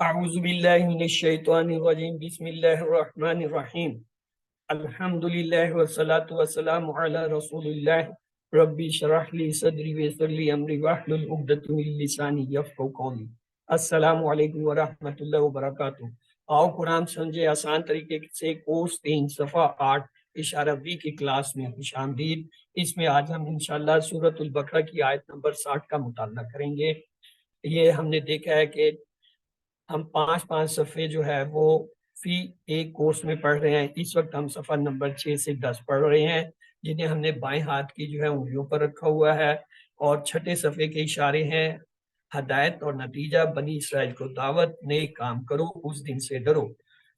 اعوذ باللہ من الشیطان الرجیم بسم اللہ الرحمن الرحیم الحمد للہ والصلاة والسلام علی رسول اللہ ربی شرح لی صدری ویسر لی امری واحلل عقدۃ من لسانی یفقہوا قولی۔ السلام علیکم ورحمۃ اللہ وبرکاتہ۔ آؤ قرآن سمجھے آسان طریقے سے کورس 3 صفحہ 8 اشارہ بی کی کلاس میں خوش آمدید۔ اس میں آج ہم انشاءاللہ سورۃ البقرہ کی آیت نمبر 60 کا مطالعہ کریں گے۔ یہ ہم نے دیکھا ہے کہ ہم 5 صفحے جو ہے وہ فی ایک کورس میں پڑھ رہے ہیں۔ اس وقت ہم صفحہ نمبر 6 سے 10 پڑھ رہے ہیں، جنہیں ہم نے بائیں ہاتھ کی جو ہے انگلیوں پر رکھا ہوا ہے، اور چھٹے صفحے کے اشارے ہیں ہدایت اور نتیجہ بنی اسرائیل کو دعوت، نیک کام کرو اس دن سے ڈرو۔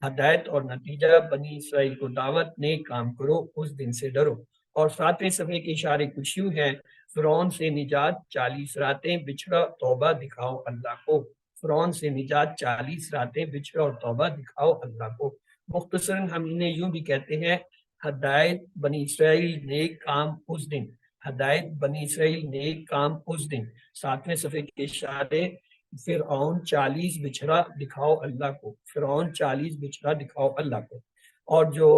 ہدایت اور نتیجہ بنی اسرائیل کو دعوت، نیک کام کرو اس دن سے ڈرو۔ اور 7ویں صفحے کے اشارے کچھ یوں ہیں: فرعون سے نجات 40 راتیں بچھڑا، توبہ دکھاؤ اللہ کو۔ فرعون سے نجات 40 راتیں بچھڑا اور توبہ دکھاؤ اللہ کو۔ مختصراً ہم انہیں یوں بھی کہتے ہیں: ہدایت بنی اسرائیل نیک کام اس دن، ہدایت بنی اسرائیل نیک کام اس دن۔ 7ویں صفحے کے اشارے: فرعون 40 بچھڑا دکھاؤ اللہ کو، فرعون 40 بچھڑا دکھاؤ اللہ کو۔ اور جو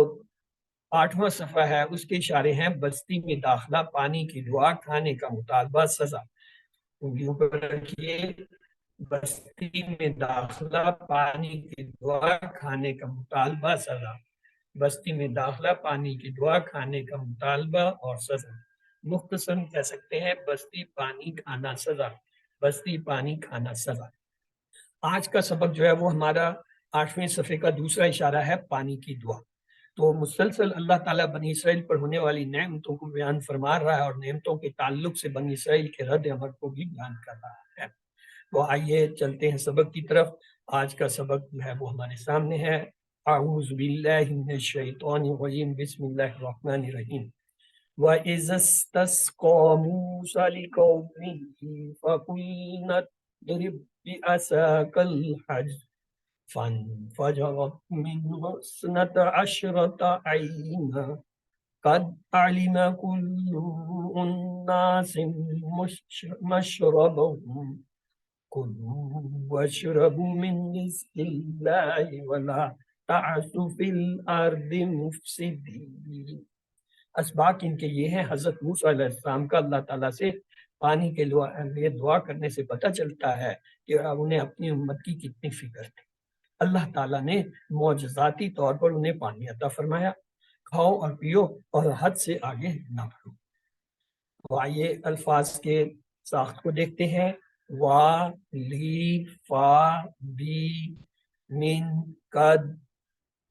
8واں صفحہ ہے اس کے اشارے ہیں: بستی میں داخلہ، پانی کی دعا، کھانے کا مطالبہ، سزا۔ انگلیوں پر رکھیے: بستی میں داخلہ، پانی کی دعا، کھانے کا مطالبہ، سزا۔ بستی میں داخلہ، پانی کی دعا، کھانے کا مطالبہ اور سزا۔ مختصراً کہہ سکتے ہیں بستی، پانی، کھانا، سزا، بستی، پانی، کھانا، سزا۔ آج کا سبق جو ہے وہ ہمارا 8ویں صفحے کا دوسرا اشارہ ہے پانی کی دعا۔ تو مسلسل اللہ تعالیٰ بنی اسرائیل پر ہونے والی نعمتوں کو بیان فرما رہا ہے، اور نعمتوں کے تعلق سے بنی اسرائیل کے رد عمل کو بھی بیان کر رہا ہے۔ تو آئیے چلتے ہیں سبق کی طرف۔ آج کا سبق جو ہے وہ ہمارے سامنے ہے۔ اعوذ باللہ من الشیطان الرجیم بسم اللہ الرحمن الرحیم۔ وَإِذَا اسْتَسْقَىٰ مُوسَىٰ لِقَوْمِهِ فَقُلْنَا اضْرِب بِّعَصَاكَ الْحَجَرَ فَانفَجَرَتْ مِنْهُ اثْنَتَ عَشْرَةَ عَيْنًا قَدْ عَلِمَ كُلُّ أُنَاسٍ مَّشْرَبَهُمْ كُلُوا وَاشْرَبُوا مِن رِّزْقِ اللَّهِ وَلَا تَعْثُوا فِي الْأَرْضِ مُفْسِدِينَ۔ اسباق ان کے یہ ہیں: حضرت موسیٰ علیہ السلام کا اللہ تعالیٰ سے پانی کے لیے دعا کرنے سے پتہ چلتا ہے کہ انہیں اپنی امت کی کتنی فکر تھی۔ اللہ تعالیٰ نے معجزاتی طور پر انہیں پانی عطا فرمایا، کھاؤ اور پیو اور حد سے آگے نہ بڑھو۔ تو آئیے الفاظ کے ساخت کو دیکھتے ہیں۔ وا، لی، فا، بی، من، قد،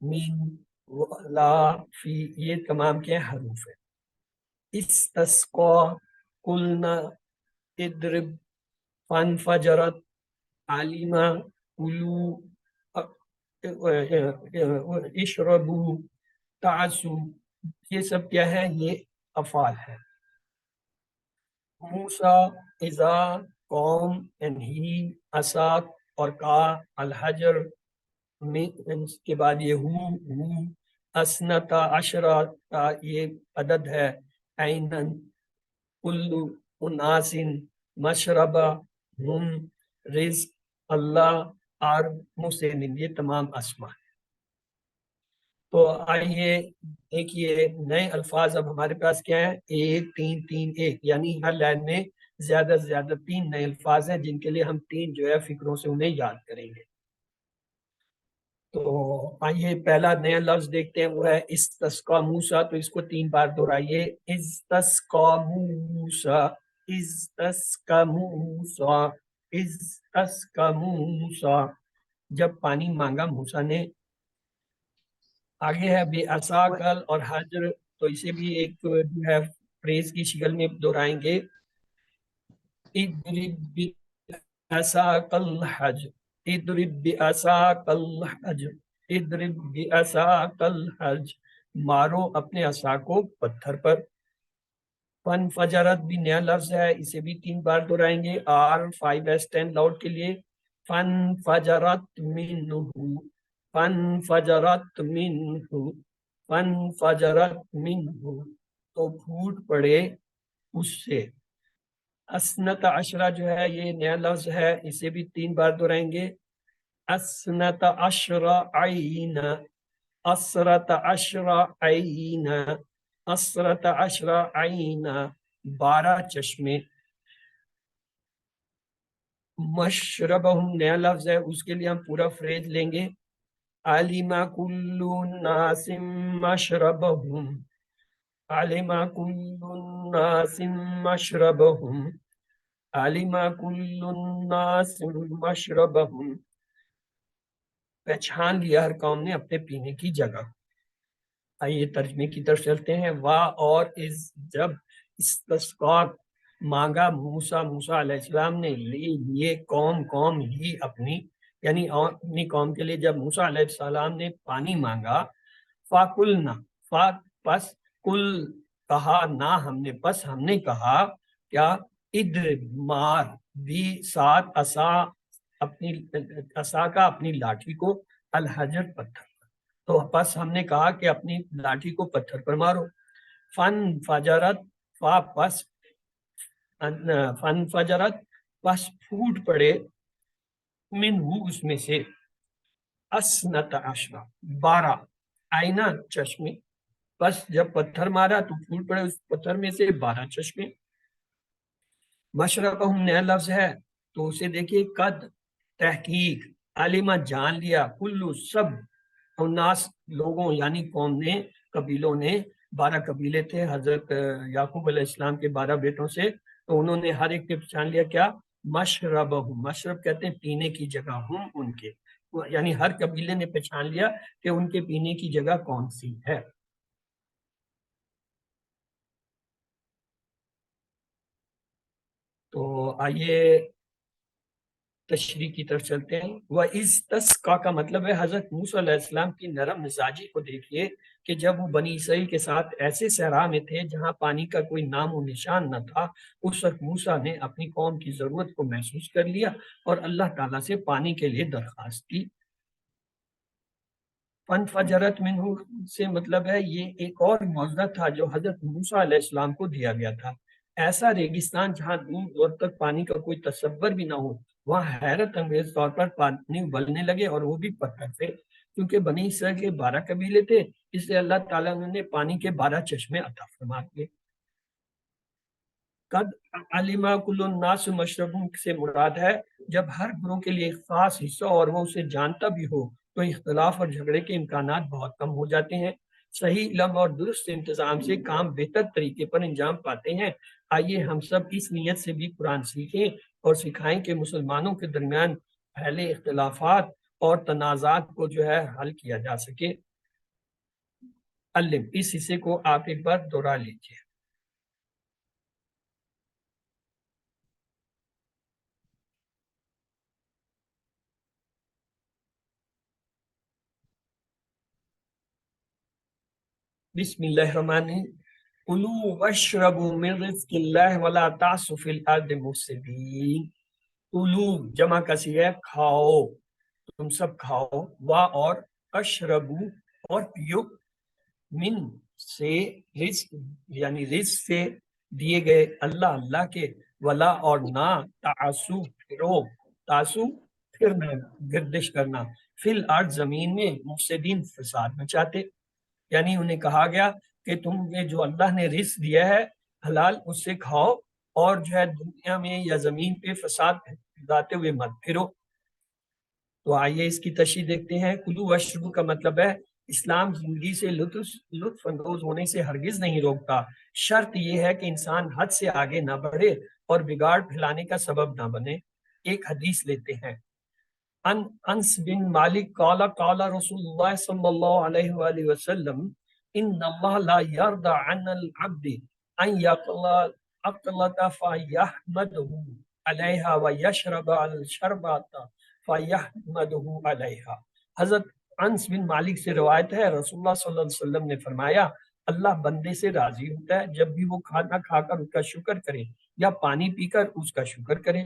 من، لا، فی، یہ تمام کے حروف ہیں۔ استسقا، قلنا، اضرب، فانفجرت، علیما، کلو، اشربو، تعسو، یہ سب کیا ہے؟ یہ افعال ہے۔ موسیٰ، اذا، قوم، انہی، اساق اور کا، الحجر، اس کے بعد یہ ہو، اسنتا عشرہ، یہ عدد ہے، عینن، کلو، اناسن، مشربہ، ہم، رزق، اللہ، عرب، مسلم، یہ تمام اسماء ہیں۔ تو آئیے دیکھیے نئے الفاظ اب ہمارے پاس کیا ہیں؟ 1 3 3 1، یعنی ہر لائن میں زیادہ سے زیادہ 3 نئے الفاظ ہیں، جن کے لیے ہم 3 جو ہے فکروں سے انہیں یاد کریں گے۔ تو آئیے پہلا نیا لفظ دیکھتے ہیں، وہ ہے استسقا موسیٰ۔ تو اس کو 3 بار دہرائیے: استسقا موسیٰ، استسقا موسیٰ، استسقا موسیٰ، جب پانی مانگا موسیٰ نے۔ آگے ہے بے عصاکل اور حجر، تو اسے بھی ایک جو ہے فریز کی شکل میں دہرائیں گے: اضرب بعصاک الحجر، اضرب بعصاک الحجر، اضرب بعصاک الحجر، مارو اپنے عصا کو پتھر پر۔ فنفجرت بھی نیا لفظ ہے، اسے بھی 3 بار دہرائیں گے، R5S10 لاؤڈ کے لیے: فنفجرت منہ، فنفجرت منہ، فنفجرت منہ، تو پھوٹ پڑے اس سے۔ اسنت عشرہ جو ہے یہ نیا لفظ ہے، اسے بھی 3 بار دہرائیں گے، اسنت عشر عین، اسرت عشر عین، اسرت عشر عین، 12 چشمے. مشربہم نیا لفظ ہے، اس کے لیے ہم پورا فریز لیں گے. علم کل الناس مشربہم، علم کل الناس مشربہم، علم کل الناس مشربہم، پہچان لیا ہر قوم نے اپنے پینے کی جگہ. آئیے ترجمے کی طرف چلتے ہیں. وا اور اس جب استسقا مانگا موسیٰ علیہ السلام نے لیے قوم ہی اپنی، یعنی اپنی قوم کے لیے جب موسیٰ علیہ السلام نے پانی مانگا، فَقُلْنَا پس کل کہا نہ ہم نے، پس ہم نے کہا کیا، اضرب مار بھی ساتھ عصا اپنی عصا کا اپنی لاٹھی کو، الحجر پتھر. تو پس ہم نے کہا کہ اپنی لاٹھی کو پتھر پر مارو. فن فجرت پس پھوٹ پڑے، منہو اس میں سے، اسنت عشرہ 12 آئینہ چشمے. پس جب پتھر مارا تو پھوٹ پڑے اس پتھر میں سے 12 چشمے. مشربہم نیا لفظ ہے تو اسے دیکھیے، قد تحقیق، علمہ جان لیا، کلو سب، الناس لوگوں یعنی قوم نے، قبیلوں نے، 12 قبیلے تھے حضرت یعقوب علیہ السلام کے 12 بیٹوں سے، تو انہوں نے ہر ایک نے پہچان لیا کیا، مشربہم، مشرب کہتے ہیں پینے کی جگہ، ہم ان کے، یعنی ہر قبیلے نے پہچان لیا کہ ان کے پینے کی جگہ کون سی ہے. تو آئیے تشریح کی طرف چلتے ہیں. وَإِسْتَسْقَى کا مطلب ہے حضرت موسیٰ علیہ السلام کی نرم مزاجی کو دیکھیے کہ جب وہ بنی اسرائیل کے ساتھ ایسے صحرا میں تھے جہاں پانی کا کوئی نام و نشان نہ تھا، اس وقت موسیٰ نے اپنی قوم کی ضرورت کو محسوس کر لیا اور اللہ تعالیٰ سے پانی کے لیے درخواست کی. فَانْفَجَرَتْ مِنْهُ سے مطلب ہے یہ ایک اور معجزہ تھا جو حضرت موسیٰ علیہ السلام کو دیا گیا تھا. ایسا ریگستان جہاں دور دور تک پانی کا کوئی تصور بھی نہ ہو، وہاں حیرت انگیز طور پر پانی ابلنے لگے، اور وہ بھی پتھر سے. کیونکہ بنی اسرائیل کے 12 قبیلے تھے، اس لیے اللہ تعالیٰ نے پانی کے 12 چشمے عطا فرما دیے. قد علما کل الناس مشربوں سے مراد ہے جب ہر گروہ کے لیے ایک خاص حصہ اور وہ اسے جانتا بھی ہو تو اختلاف اور جھگڑے کے امکانات بہت کم ہو جاتے ہیں. صحیح علم اور درست انتظام سے کام بہتر طریقے پر انجام پاتے ہیں. آئیے ہم سب اس نیت سے بھی قرآن سیکھیں اور سکھائیں کہ مسلمانوں کے درمیان پھیلے اختلافات اور تنازعات کو جو ہے حل کیا جا سکے. علم، اس حصے کو آپ ایک بار دوہرا لیجیے. بسم اللہ الرحمن الرحیم. کلوا واشربوا من رزق اللہ ولا تعصوا فی الارض مفسدین. کلو جمع کا صیغہ ہے کھاؤ، تم سب کھاؤ، وا اور اشربو اور پیو، من سے رزق یعنی رزق سے دیے گئے اللہ کے، ولا اور نہ تعصو پھرو، تعصو پھرنا گردش کرنا، فی الارض زمین میں، مفسدین فساد مچاتے. یعنی انہیں کہا گیا کہ تم نے جو اللہ نے رزق دیا ہے حلال اس سے کھاؤ، اور جو ہے دنیا میں یا زمین پہ فساد پھیلاتے ہوئے مت پھرو. تو آئیے اس کی تشریح دیکھتے ہیں. کلو واشربو کا مطلب ہے اسلام زندگی سے لطف اندوز ہونے سے ہرگز نہیں روکتا، شرط یہ ہے کہ انسان حد سے آگے نہ بڑھے اور بگاڑ پھیلانے کا سبب نہ بنے. ایک حدیث لیتے ہیں. انس بن مالک قال قال رسول اللہ صلی اللہ علیہ وآلہ وسلم ان اللہ لا یرضى عن العبد ان یقلط فیحمدہ علیہا ویشرب الشربات فیحمدہ علیہا. حضرت انس بن مالک سے روایت ہے، رسول اللہ صلی اللہ علیہ وسلم نے فرمایا اللہ بندے سے راضی ہوتا ہے جب بھی وہ کھانا کھا کر اس کا شکر کرے یا پانی پی کر اس کا شکر کرے.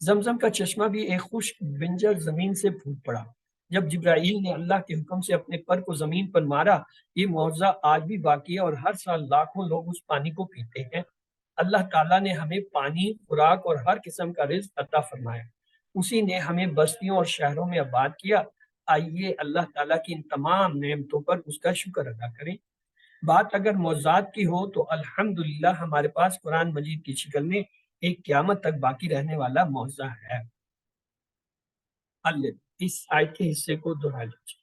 زمزم کا چشمہ بھی ایک خشک بنجر زمین سے پھوٹ پڑا. جب جبرائیل نے اللہ کے حکم سے اپنے پر کو زمین پر مارا، یہ معجزہ آج بھی باقی ہے اور ہر سال لاکھوں لوگ اس پانی کو پیتے ہیں. اللہ تعالیٰ نے ہمیں پانی، خوراک اور ہر قسم کا رزق عطا فرمایا. اسی نے ہمیں بستیوں اور شہروں میں آباد کیا۔ آئیے اللہ تعالیٰ کی ان تمام نعمتوں پر اس کا شکر ادا کریں۔ بات اگر معجزات کی ہو تو الحمدللہ ہمارے پاس قرآن مجید کی شکل میں ایک قیامت تک باقی رہنے والا معجزہ ہے۔ اللہ اس آیت کے حصے کو دہرا لیجیے۔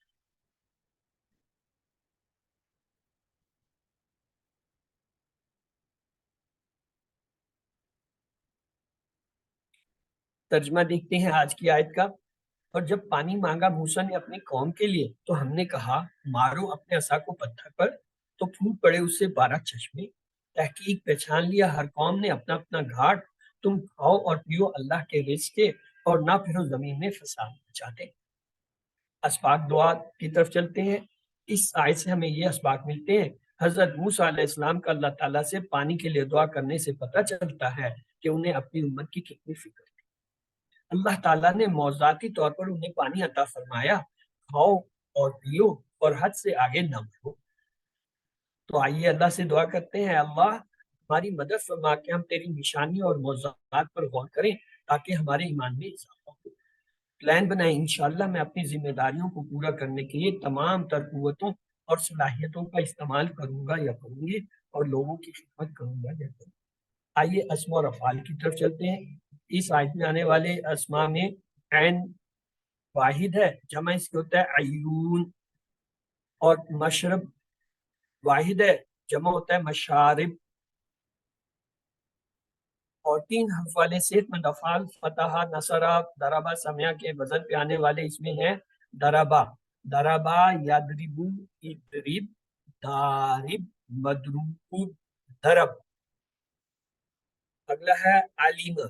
ترجمہ دیکھتے ہیں آج کی آیت کا۔ اور جب پانی مانگا موسیٰ نے اپنی قوم کے لیے تو ہم نے کہا مارو اپنے عصا کو پتھر پر، تو پھوٹ پڑے اس سے 12 چشمے۔ تحقیق پہچان لیا ہر قوم نے اپنا اپنا گھاٹ، تم کھاؤ اور پیو اللہ کے رزق کے اور نہ پھرو زمین میں فساد مچاتے۔ اسباق دعا کی طرف چلتے ہیں۔ اس آیت سے ہمیں یہ اسباق ملتے ہیں۔ حضرت موسیٰ علیہ السلام کا اللہ تعالیٰ سے پانی کے لیے دعا کرنے سے پتہ چلتا ہے کہ انہیں اپنی امت کی کتنی فکر تھی۔ اللہ تعالیٰ نے معجزاتی طور پر انہیں پانی عطا فرمایا، کھاؤ اور پیو اور حد سے آگے نہ بڑھو۔ تو آئیے اللہ سے دعا کرتے ہیں، اللہ ہماری مدد فرما کے ہم تیری نشانیوں اور معجزات پر غور کریں تاکہ ہمارے ایمان میں اضافہ ہو۔ پلان بنائیں، انشاءاللہ میں اپنی ذمہ داریوں کو پورا کرنے کے لیے تمام تر قوتوں اور صلاحیتوں کا استعمال کروں گا یا کروں گی اور لوگوں کی خدمت کروں گا یا کروں گا۔ آئیے اسماء اور افعال کی طرف چلتے ہیں۔ اس آیت میں آنے والے اسماء میں عین واحد ہے، جمع اس کے ہوتا ہے عیون، اور مشرب واحد ہے، جمع ہوتا ہے مشارب، اور 3 حرف والے صحت مند افعال فتح، نصرہ، ضربہ، سمعہ کے وزن پہ آنے والے اس میں ہیں ضربہ، ضربہ، یضربو، اضرب، ضارب، مضروب، ضرب۔ اگلا ہے علیمہ،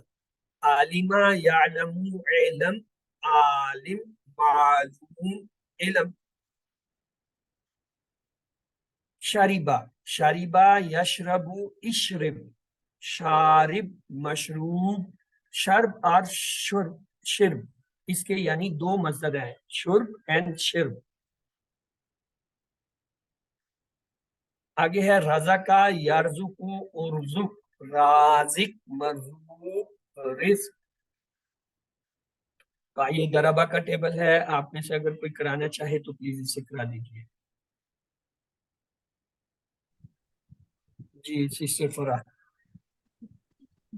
عالمہ، یعلم، علم، عالم، معلوم، علم۔ شریبہ، شریبہ، یشرب، اشرب، شارب، مشروب، شرب اور شرب، شرب اس کے یعنی 2 مصدر ہیں، شرب اینڈ شرب۔ آگے ہے رزق، یرزق، ارزق، رازق، مرزوق، رزق۔ تو یہ ضربہ کا ٹیبل ہے، آپ میں سے اگر کوئی کرانا چاہے تو پلیز اسے کرا دیجیے۔ جی سسٹر فرا۔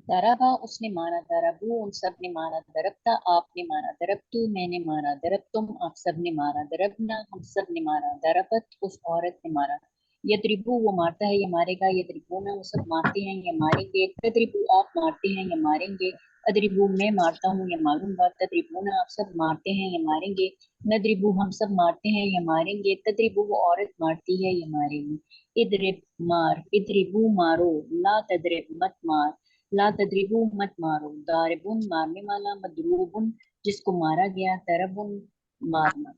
ضربا اس نے مانا، ضربو ان سب نے مانا، ضربتا آپ نے مانا، ضربتو میں نے مانا، ضربتم آپ سب نے مانا، ضربنا ہم سب نے مانا، ضربت اس عورت نے مارا۔ یضربو وہ مارتا ہے یا مارے گا، یضربونا وہ سب مارتے ہیں یا ماریں گے، تضربو آپ مارتے ہیں یا ماریں گے، اضربو میں مارتا ہوں یا ماروں گا، تضربونا آپ سب مارتے ہیں یا ماریں گے، نضربو ہم سب مارتے ہیں یا ماریں گے، تضربو وہ عورت مارتی ہے یا مارے گی۔ اضرب مار، اضربو مارو، لا تضرب مت مار، لا تدریبو مت مارو، داربن مارنے والا، مدروبن جس کو مارا گیا، ضربن مارنا۔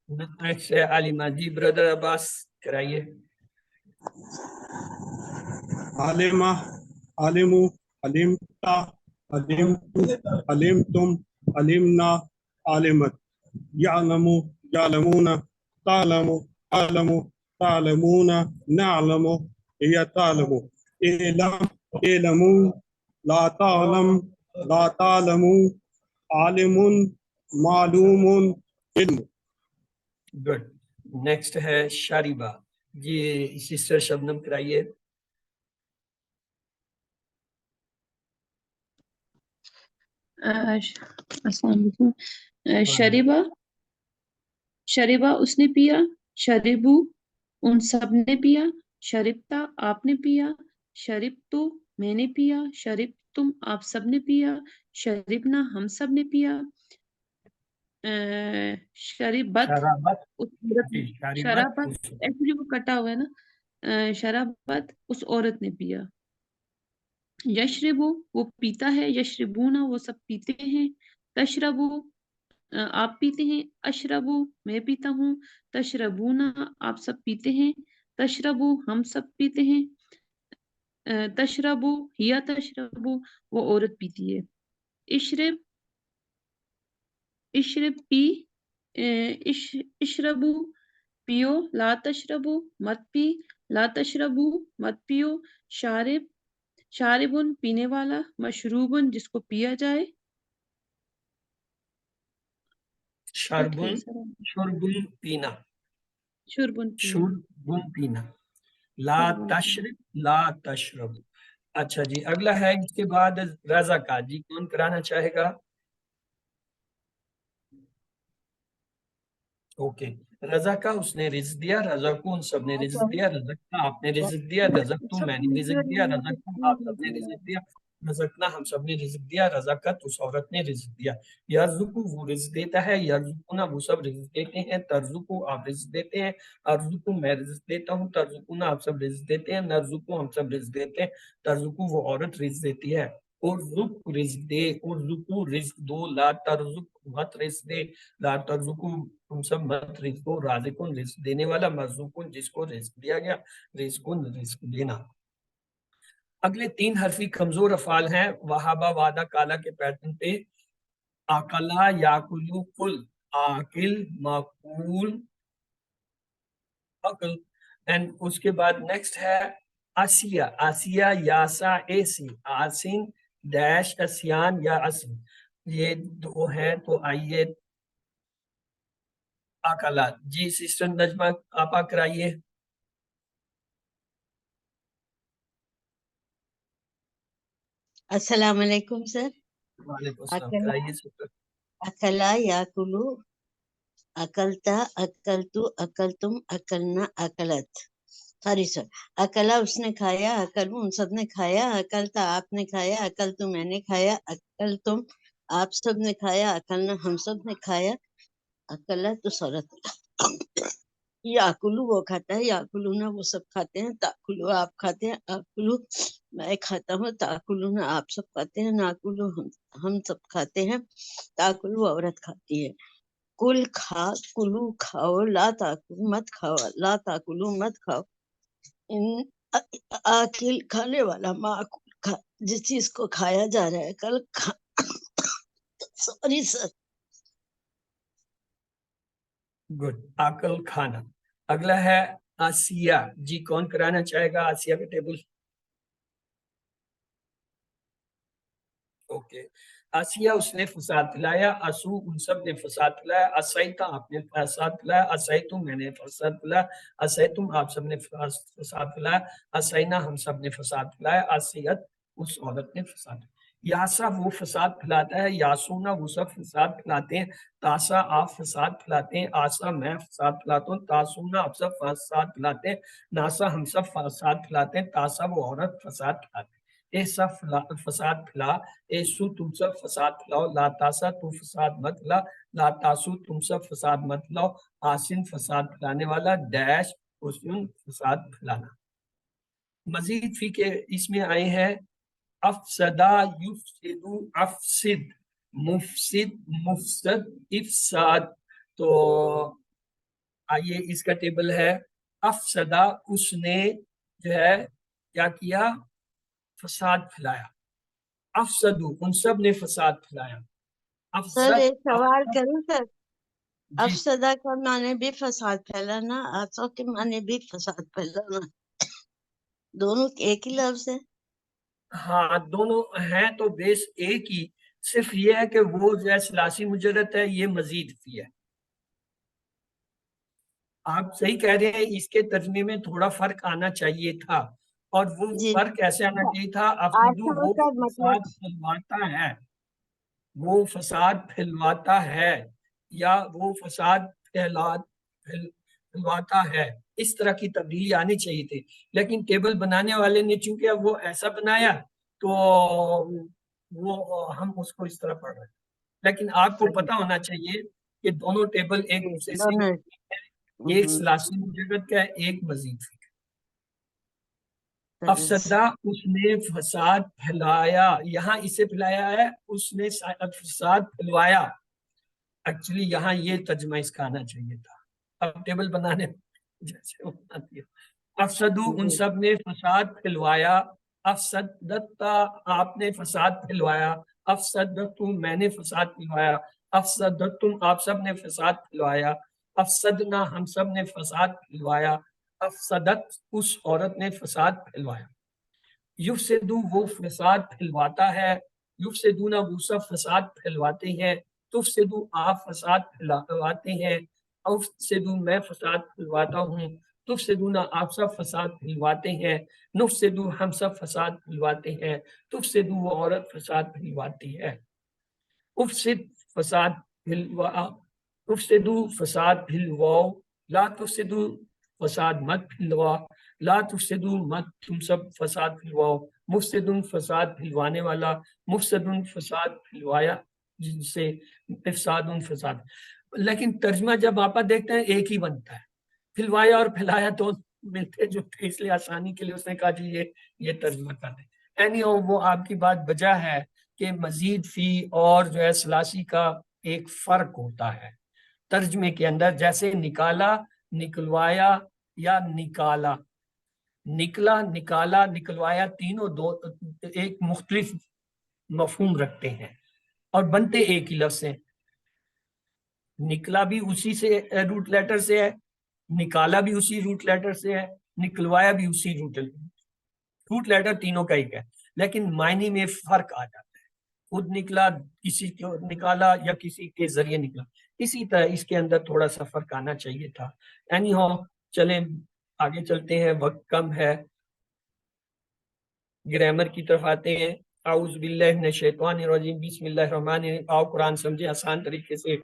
نیکسٹ ہے عالمہ، جی بردر عباس کرائیے۔ عالمہ، عالمو، علمتا، علمتو، علمتم، علمنا، عالمت، یعلمو، یعلمون، تعلمو، تعلمو، تعلمون، نعلمو، ہی تعلمو، اعلم، اعلمو، لا تعلم، لا تعلمو، عالم، معلوم، علم۔ گڈ۔ نیکسٹ ہے شاریبہ، جی سسٹر شبنم کرائیے۔ السلام علیکم۔ شریبہ، شریبہ اس نے پیا، شریبو ان سب نے پیا، شربتا آپ نے پیا، شربتو میں نے پیا، شربتم آپ سب نے پیا، شربنا ہم سب نے پیا، شربت شرابت، اس عورت جی نے، شربت شرابت ایکچولی وہ کٹا ہوا ہے نا، شرابت اس عورت نے پیا، یشربو وہ پیتا ہے، یشربونا وہ سب پیتے ہیں، تشربو آپ پیتے ہیں، اشربو میں پیتا ہوں، تشربونا آپ سب پیتے ہیں، تشربو ہم سب پیتے ہیں، تشربو یا تشربو وہ عورت پیتی ہے، اشرب، اشرب پی، اشربو پیو، لا تشربو مت پی، لا تشربو مت پیو، شارب शारिबुन पीने वाला, मशरूबुन जिसको पिया जाए। ठीक है शरबुन, सर। शुरबुन पीना, शुरबुन पीना। शुरबुन पीना, ला शुरबुन पीना। तशरिब ला तशरब। अच्छा जी, अगला है इसके बाद रजा का। जी कौन कराना चाहेगा? ओके, रजा का उसने रिज्क दिया, रजा को उन सब ने रिज्क दिया, रजक का आपने रिज्क दिया, रजक तू मैंने रिज्क दिया, रजक तू आप सब ने रिज्क दिया, रजकना हम सब ने रिज्क दिया, रज़क़त उस औरत ने रिज्क दिया। यर्ज़ुकु वो रिज्क देता है, यर्ज़ुकुना वो सब रिज्क देते हैं, तर्ज़ुकु आप रिज्क देते हैं, अर्ज़ुकु मैं रिज्क देता हूँ, तर्ज़ुकुना आप सब रिज्क देते हैं, नर्ज़ुकु हम सब रिज्क देते हैं, तर्ज़ुकु वो औरत रिज्क देती है। उर्ज़ुक रिज्क दे, उर्ज़ुकु रिज्क दो, ला तर्ज़ुक मत रिज्क दे, ला तर्ज़ुकु तुम सब मत रिज्क दो, राज़िकुन रिज्क देने वाला, मर्ज़ुकुन जिसको रिज्क दिया गया, रिज़्कुन रिज्क देना। अगले 3 हरफी कमजोर अफ़ाल हैं वहाबा, वादा, काला के पैटर्न पे। आकला, याकुलु, कुल, आकिल, माकूल, अकल। एंड उसके बाद नेक्स्ट है आसिया, आसिया, यासा, एसी, आसिन, डैश, असियान या असिन। ये दो हैं, तो आइए आकला। जी सिस्टर नजमा आपा कराइए। अस्सलाम वालेकुम सर। वालेकुम अस्सलाम, अकला कराइए सिस्टर। अकला याकुलु, अकलता, अकलतु, अकलतुम, अकलना, अकलत। Sorry sir. अकला उसने खाया, अकलू उन सब ने खाया, अकलता आपने खाया, अकलतु मैंने खाया, अकलतुम आप सब ने खाया, अकलना हम सब ने खाया, अकलत उस औरत ने। याकुलू वो खाता है, याकुलू ना वो सब खाते हैं, ताकुलू आप खाते हैं, आकुलू मैं खाता हूँ, ताकुलू ना आप सब खाते हैं, नाकुलू हम सब खाते हैं, ताकुलू औरत खाती है। कुल खा, कुलू खाओ, ला ताकुलू मत खाओ, ला ताकुलू मत खाओ। इन आकिल खाने वाला, माकुल खा जिस चीज को खाया जा रहा है, कल खा सॉरी सर। गुड, आकल खाना। अगला है आसिया। जी कौन कराना चाहेगा आसिया का टेबल? ओके, आसिया उसने फसाद फैलाया, असू उन सब ने फसाद फैलाया, असैता आपने फसाद फैलाया, असैतुम मैंने फसाद फैलाया, असैतुम आप सब ने फसाद फैलाया, असैना हम सब ने फसाद फैलाया, आसियत उस औरत ने फसाद। यासा वो फसाद फैलाता है, यासूना वो सब फसाद फैलाते हैं, तासा आप फसाद फैलाते हैं, आसा मैं फसाद फैलाता हूँ, तासूना आप सब फसाद फैलाते हैं, नासा हम सब फसाद फैलाते हैं, तासा वो औरत फसाद फैलाते हैं। ऐसा फसाद फैला, ऐसु तुम सब फसाद फैलाओ, लातासा तू फसाद मत ला, लातासु तुम सब फसाद मत लाओ, आसिन फसाद फैलाने वाला, डैश उसमें फसाद फैलाना। मजीद फी के इसमें आए हैं अफसदा, युफसिदु, अफसिद, मुफसिद, मुफसद, इफसाद। तो आइए इसका टेबल है। अफसदा उसने जो है क्या किया, फसाद फैलाया, अफसदु उन सब ने फसाद फैलाया, सर अफसद एक सवाल अफसद। करूं सर? जी अफसदा का माने भी फसाद फैलाना, आसो के माने भी फसाद फैलाना, दोनों एक ही लफ्ज है। हाँ, दोनों हैं तो बेस एक ही, सिर्फ ये है कि वो जो है सलासी मुजरत है, ये मजीद फी है। आप सही कह रहे हैं, इसके तर्जमे में थोड़ा फर्क आना चाहिए था, और वो जी फर्क ऐसे आना चाहिए था, अफसदु आसो वो का मतलब फसाद फैलवाता है, वो फसाद फैलवाता है, या वो फसाद फैलवाता है, इस तरह की तब्दीली आनी चाहिए थी। लेकिन टेबल बनाने वाले ने चूंकि अब वो ऐसा बनाया, तो वो हम उसको इस तरह पढ़ रहे हैं। लेकिन आपको सही, पता होना चाहिए कि दोनों टेबल एक दूसरे से, दोनों एक सलासी मुजरत का है, एक मजीद का। सही। अफसदा उसने फसाद फैलाया, यहाँ इसे फैलाया है, उसने फसाद फैलवाया। एक्चुअली यहाँ ये तर्जमा इसका आना चाहिए था, अब टेबल बनाने जैसे वो बना दिया। अफसदु उन जी सब ने फसाद फैलवाया, अफसदता आपने फसाद फैलवाया, अफसदतु मैंने फसाद फैलवाया, अफसदतुम आप सब ने फसाद फैलवाया, अफसदना हम सब ने फसाद फैलवाया, अफसदत उस औरत ने फसाद फैलवाया। युफ्सिदु वो फसाद फैलवाता है, युफ्सिदूना वो सब फसाद फैलवाते हैं, तुफ्सिदु आप फसाद फैलवाते हैं, उफ्सिदु मैं फसाद फैलवाता हूँ, तुफ्सिदूना आप सब फसाद फैलवाते हैं, नुफ्सिदु हम सब फसाद फैलवाते हैं, तुफ्सिदु वो औरत फसाद फैलवाती है। उफ्सिद फसाद फिलवा, उफ्सिदु फसाद फिलवाओ, ला तुफ्सिदु फसाद मत फिलवा, ला तुफ्सिदु मत तुम सब फसाद फिलवाओ, मुफ्सिदुन फसाद फिलवाने वाला, मुफ्सिदुन फसाद फिलवाया जिनसे, इफसादुन फसाद। लेकिन तर्जमा जब आप देखते हैं एक ही बनता है, फिलवाया और फैलाया तो मिलते जुलते, इसलिए आसानी के लिए उसने कहा जी ये तर्जमा कर दे। एनी वो आपकी बात बजा है कि मजीद फी और जो है सलासी का एक फर्क होता है तर्जमे के अंदर, जैसे निकाला, निकलवाया या निकाला, निकला, निकाला, निकलवाया, तीनों दो एक मुख्तलिफ मफहूम रखते हैं और बनते एक ही लफ्ज से। निकला भी उसी से रूट लेटर से है, निकाला भी उसी रूट लेटर से है, निकलवाया भी उसी रूट लेटर तीनों का एक है, लेकिन मायने में फर्क आ जाता है। खुद निकला, किसी को निकाला या किसी के जरिए निकला, इसी तरह इसके अंदर थोड़ा सा फर्क आना चाहिए था। एनी हाउ चलें आगे चलते हैं, वक्त कम है, ग्रामर की तरफ आते हैं। आउज़ बिल्लाहि मिनश शैतानिर रजीम, बिस्मिल्लाहिर रहमानिर रहीम। आओ कुरान समझे आसान तरीके से।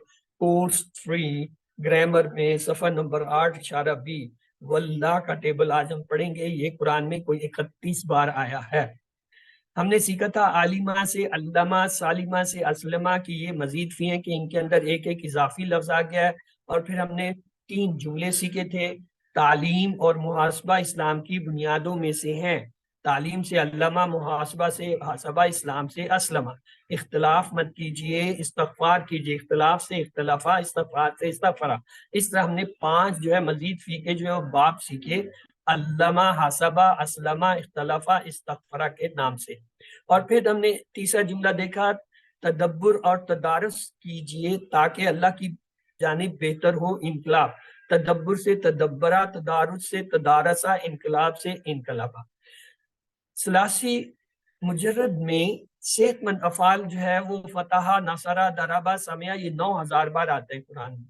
कोर्स 3 ग्रामर में सफ़ा नंबर 8 इशारा बी, वल्लाह का टेबल आज हम पढ़ेंगे। ये कुरान में कोई 31 बार आया है। हमने सीखा था आलिमा से अल्लमा, सालिमा से असलमा की ये मजीद फी हैं कि इनके अंदर एक एक इजाफी लफ्ज आ गया है। और फिर हमने 3 जुमले सीखे थे। तालीम और मुहासबा इस्लाम की बुनियादों में से हैं। तालीम से अल्लमा, मुहासबा से हासबा, इस्लाम से असलमा। इख्तलाफ मत कीजिए, इस्तगफार कीजिए, इख्तलाफ से इख्तलाफा, इस्तगफार से इस्तगफरा। इस तरह हमने 5 जो है मजीद फी के जो है बाब सीखे, अल्लमा, हासबा, असलमा, इख्तलाफा, इस्तगफरा के नाम से। और फिर हमने तीसरा जुमला देखा, तदब्बुर और तदारुस कीजिए ताकि अल्लाह की जानिब बेहतर हो इनकलाब। तदब्बुर से तदब्बरा, तदारुस से तदारसा, इनकलाब से इनकलाबा। सलासी मुजर्रद में सेहतमंद अफाल जो है वो फतहा, नसरा, दराबा, समिया, ये 9000 बार आते हैं कुरान में।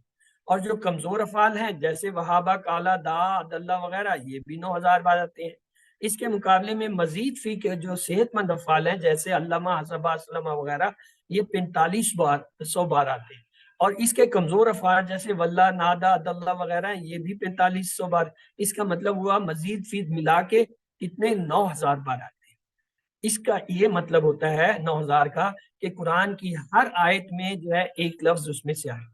और जो कमजोर अफाल हैं जैसे वहाबा, काला, दा, अदल्ला वगैरह, ये भी 9000 बार आते हैं। इसके मुकाबले में मजीद फी के जो सेहतमंद अफाल हैं जैसे अल्लामा, हसबा, असलमा वगैरह, ये 4500 बार आते हैं। और इसके कमजोर अफाल जैसे वल्ला, नादा, अदल्ला वगैरह, ये भी 4500 बार। इसका मतलब हुआ मजीद फी मिला के कितने, 9000 बार आते हैं। इसका ये मतलब होता है 9000 का कि कुरान की हर आयत में जो है एक लफ्ज उसमें से आए।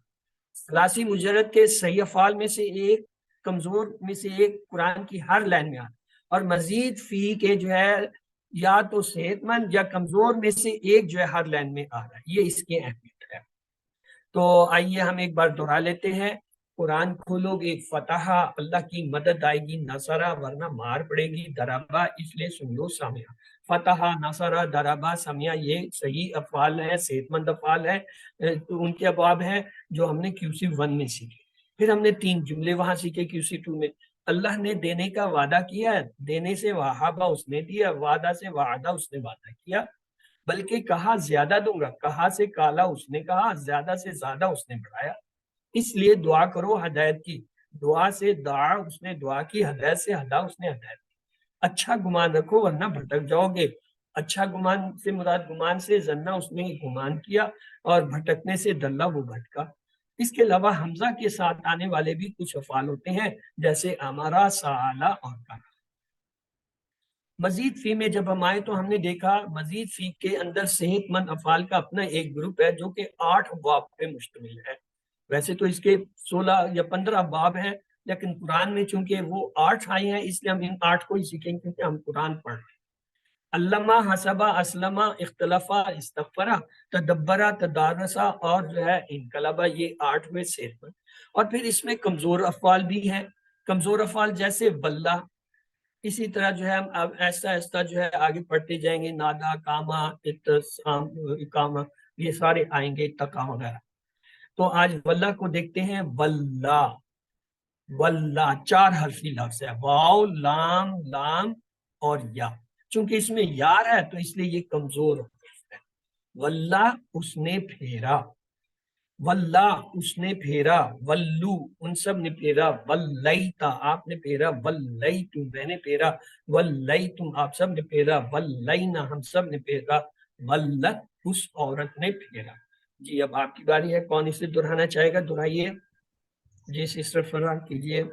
सलासी मुजर्रद के सही अफाल में से एक, कमजोर में से एक कुरान की हर लाइन में आता है। और मजीद फी के जो है या तो सेहतमंद या कमजोर में से एक जो है हर लाइन में आ रहा है। ये इसकी अहमियत है। तो आइए हम एक बार दोहरा लेते हैं। कुरान खोलोगे फतहा, अल्लाह की मदद आएगी, नसरा वरना मार पड़ेगी, दराबा इसलिए सुन लो सामिया। फतहा, नसरा, दराबा, समिया ये सही अफाल है, सेहतमंद अफाल है। तो उनके अबाब हैं जो हमने QC 1 में सीखे। फिर हमने 3 जुमले वहां सीखे QC 2 में। अल्लाह ने देने का वादा किया है, देने से वहाबा उसने दिया, वादा से वादा उसने वादा किया, बल्कि कहा ज्यादा दूंगा, कहा से काला उसने कहा, ज्यादा से ज्यादा उसने बढ़ाया। इसलिए दुआ करो हदायत की, दुआ से दुआ उसने दुआ की, हदायत से हदा उसने हदायत की। अच्छा गुमान रखो वरना भटक जाओगे। अच्छा गुमान से मुराद गुमान से जन्ना उसने गुमान किया और भटकने से दल्ला वो भटका। इसके अलावा हमजा के साथ आने वाले भी कुछ अफाल होते हैं जैसे अमारा, साला और काना। मजीद फी में जब हम आए तो हमने देखा मजीद फी के अंदर सेहतमंद अफाल का अपना एक ग्रुप है जो कि 8 बाब पे मुश्तमिल है। वैसे तो इसके 16 या 15 बाब हैं, लेकिन कुरान में चूंकि वो 8 आए हैं इसलिए हम इन 8 को ही सीखेंगे क्योंकि हम कुरान पढ़ रहे हैं। अल्लमा, हसबा, असलमा, इख्तलफा, इस्तगफरा, तदब्बरा, तदारसा और जो है इनकलाबा, ये 8 में सेहतमंद। और फिर इसमें कमजोर अफाल भी हैं। कमजोर अफाल जैसे वल्ला, इसी तरह जो है हम अब ऐसा ऐसा जो है आगे पढ़ते जाएंगे, नादा, कामा, इत्तसाम, इकामा, ये सारे आएंगे, तका वगैरह। तो आज वल्ला को देखते हैं। वल्ला, वल्ला 4 हर्फी लफ्ज है, वाव, लाम, लाम और या। چونکہ اس میں یار ہے تو اس لیے یہ کمزور ہو گیا ہے. واللہ اس نے پھیرا، واللہ اس نے پھیرا، ولو ان سب نے پھیرا، ولیتا آپ نے پھیرا، ولیتم میں نے پھیرا، ولیتم آپ سب نے پھیرا، ولینا ہم سب نے پھیرا، ولت اس عورت نے پھیرا. جی اب آپ کی باری ہے، کون اسے دہرانا چاہے گا؟ دہرائیے. جی سسٹر فرحان کیجیے.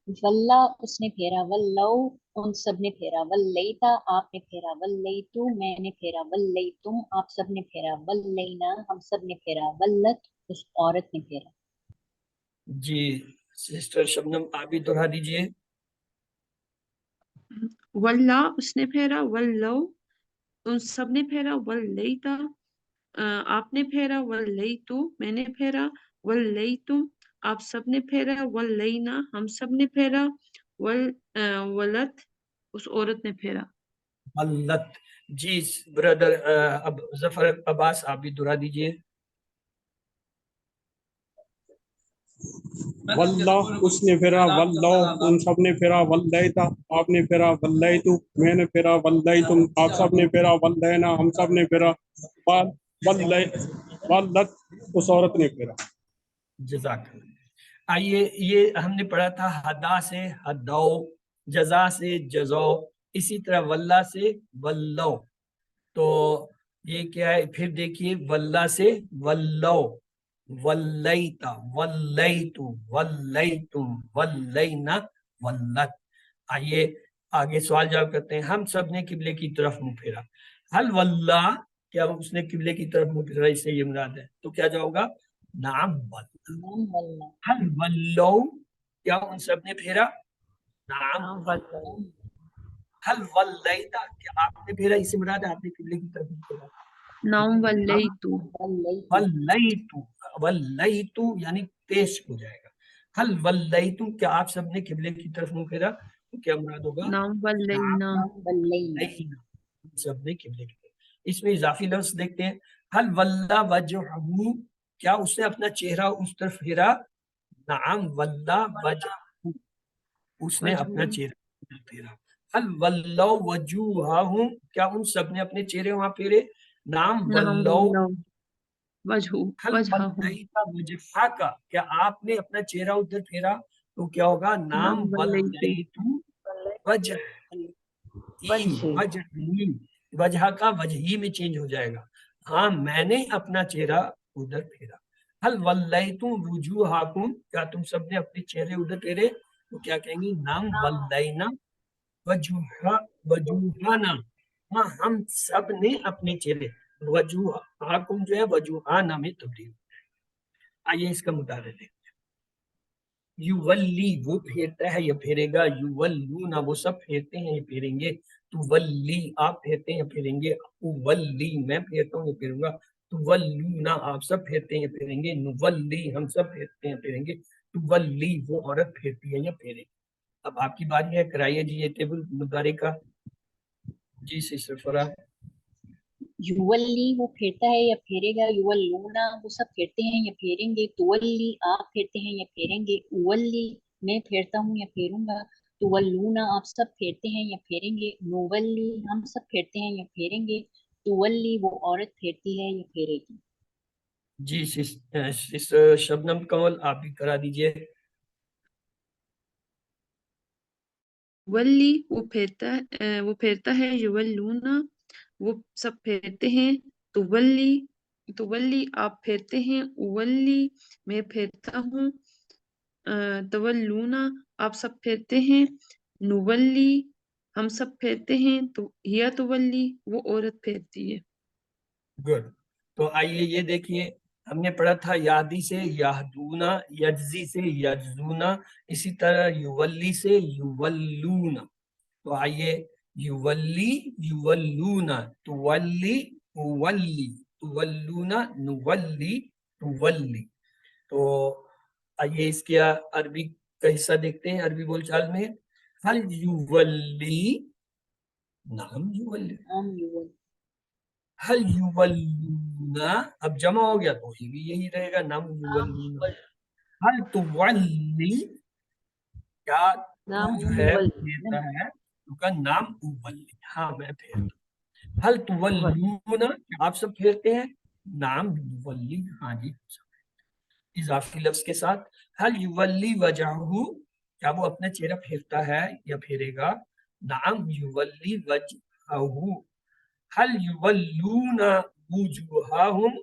واللہ اس نے پھیرا، ولو ان سب نے پھیرا، ولیتا آپ نے پھیرا، ولیتو میں نے پھیرا، ولیتم آپ سب نے پھیرا، ولینا ہم سب نے پھیرا، ولت اس عورت نے پھیرا. جی سسٹر شبنم آپ بھی دہرا دیجیے. واللہ اس نے پھیرا، ولو ان سب نے پھیرا، ولیتا آپ نے پھیرا، ولیتو میں نے پھیرا، ولیتم آپ سب نے پھیرا، ولینا ہم سب نے پھیرا، ولت اس عورت نے پھیرا. ولت. جی برادر اب ظفر عباس آپ بھی دہرا دیجیے. واللہ اس نے پھیرا، ولو ان سب نے پھیرا، ولیتا آپ نے پھیرا، ولیتو میں نے پھیرا، ولیتم آپ سب نے پھیرا، ولینا ہم سب نے پھیرا، ولت اس عورت نے پھیرا. جزاک اللہ. آئیے یہ ہم نے پڑھا تھا ہدا سے ہدو، جزا سے جزو، اسی طرح واللہ سے ولو. تو یہ کیا ہے؟ پھر دیکھیے واللہ سے ولو، ولیتا، ولیتو، ولیتم، ولینا، ولت. آئیے آگے سوال جواب کرتے ہیں. ہم سب نے قبلے کی طرف منہ پھیرا. حل واللہ کیا اس نے قبلے کی طرف منہ پھیرا؟ اس سے یہ مراد ہے. تو کیا جاؤ گا؟ نعم واللہ. نعم واللہ. حل ولو کیا ان سب نے پھیرا؟ نعم. حل ولیتا کیا آپ نے پھیرا؟ اس سے مراد ہے آپ نے قبلے کی طرف منہ پھیرا. نام ولیتو. ولیتو، ولیتو یعنی پیش ہو جائے گا. حل ولیتو کیا آپ سب نے قبلے کی طرف منہ پھیرا؟ تو کیا مراد ہوگا؟ نام ولینا. نعم ولینا. سب نے قبلے کی طرف. اس میں اضافی لفظ دیکھتے ہیں. حل ولہ وجہہ کیا اس نے اپنا چہرہ اس طرف پھیرا؟ نعم ولہ وجہہ اس نے اپنا چہرہ اس طرف پھیرا. حل ولو وجوہہم کیا ان سب نے اپنے چہرے وہاں پھیرے؟ نعم نام ولو. ولو وجہ حل وجہہم. ولیتا وجہک کیا آپ نے اپنا چہرہ ادھر پھیرا؟ تو کیا ہوگا؟ نعم نام ولیتو ولیتو وجہ وجہ کا وجہی میں چینج ہو جائے گا. ہاں میں نے اپنا چہرہ ادھر پھیرا. حل ولیتم وجوہکم کیا تم سب نے اپنے چہرے ادھر پھیرے؟ تو کیا کہیں گی؟ نعم ولینا وجوہنا ہاں ہم سب نے اپنے چہرے. وجوہکم جو ہے وجوہنا میں تبدیل. آئیے اس کا مطالعہ دیکھیں. یولی وہ پھیرتا ہے یا پھیرے گا، یولونا وہ سب پھیرتے ہیں یا پھیریں گے، تولی آپ پھیرتے ہیں یا پھیریں گے، اولی میں پھیرتا ہوں یا پھیروں گا، تولونا آپ سب پھیرتے ہیں یا پھیریں گے، نولی ہم سب پھیرتے ہیں یا پھیریں گے، تولی وہ عورت پھیرتی ہے یا پھیرے گی. اب آپ کی باری ہے، کرائیے جی یہ ٹیبل مدارے کا. جی سسٹر فرا. یولی وہ پھیرتا ہے یا پھیرے گا، یولونا وہ سب پھیرتے ہیں یا پھیریں گے، تولی آپ پھیرتے ہیں یا پھیریں گے، اولی میں پھیرتا ہوں یا پھیروں گا، تولونا آپ سب پھیرتے ہیں یا پھیریں گے، نولی ہم سب پھیرتے ہیں یا پھیریں گے، تولی وہ عورت پھیرتی ہے یا پھیرے گی. جی سسٹر شبنم کمل آپ بھی کرا دیجئے. ولی وہ پھیرتا ہے، یولونا وہ سب پھیرتے ہیں، تولی آپ پھیرتے ہیں، اولی میں پھیرتا ہوں، تولونا آپ سب پھیرتے ہیں، نولی ہم سب پھیرتے ہیں، تو یا تولی وہ عورت پھیرتی ہے. گڈ. تو آئیے یہ دیکھیے ہم نے پڑھا تھا یادی سے یہدونا، یجزی سے یجزونا، اسی طرح یولی سے یولونا. تو آئیے یولی یولونا، تولی اولی، تولونا نولی تولی. تو آئیے اس کے عربی کا حصہ دیکھتے ہیں. عربی بول چال میں حل یولی نعم یولی، حل یولونا اب جمع ہو گیا تو یہ بھی یہی رہے گا نعم یولونا. حل تولی کیا تو جو ہے پھیرتا ہے، तो का नाम उवल्ली, हाँ मैं फेरता हूँ। हल तुवल्लूना, आप सब फेरते हैं? नाम युवल्ली, हाँ जी सब। इजाफी लफ्ज के साथ। हल युवल्ली वजहू, क्या वो अपना चेहरा फेरता है या फेरेगा? नाम युवल्ली वजहू। हल युवल्लूना वुजूहाहुम,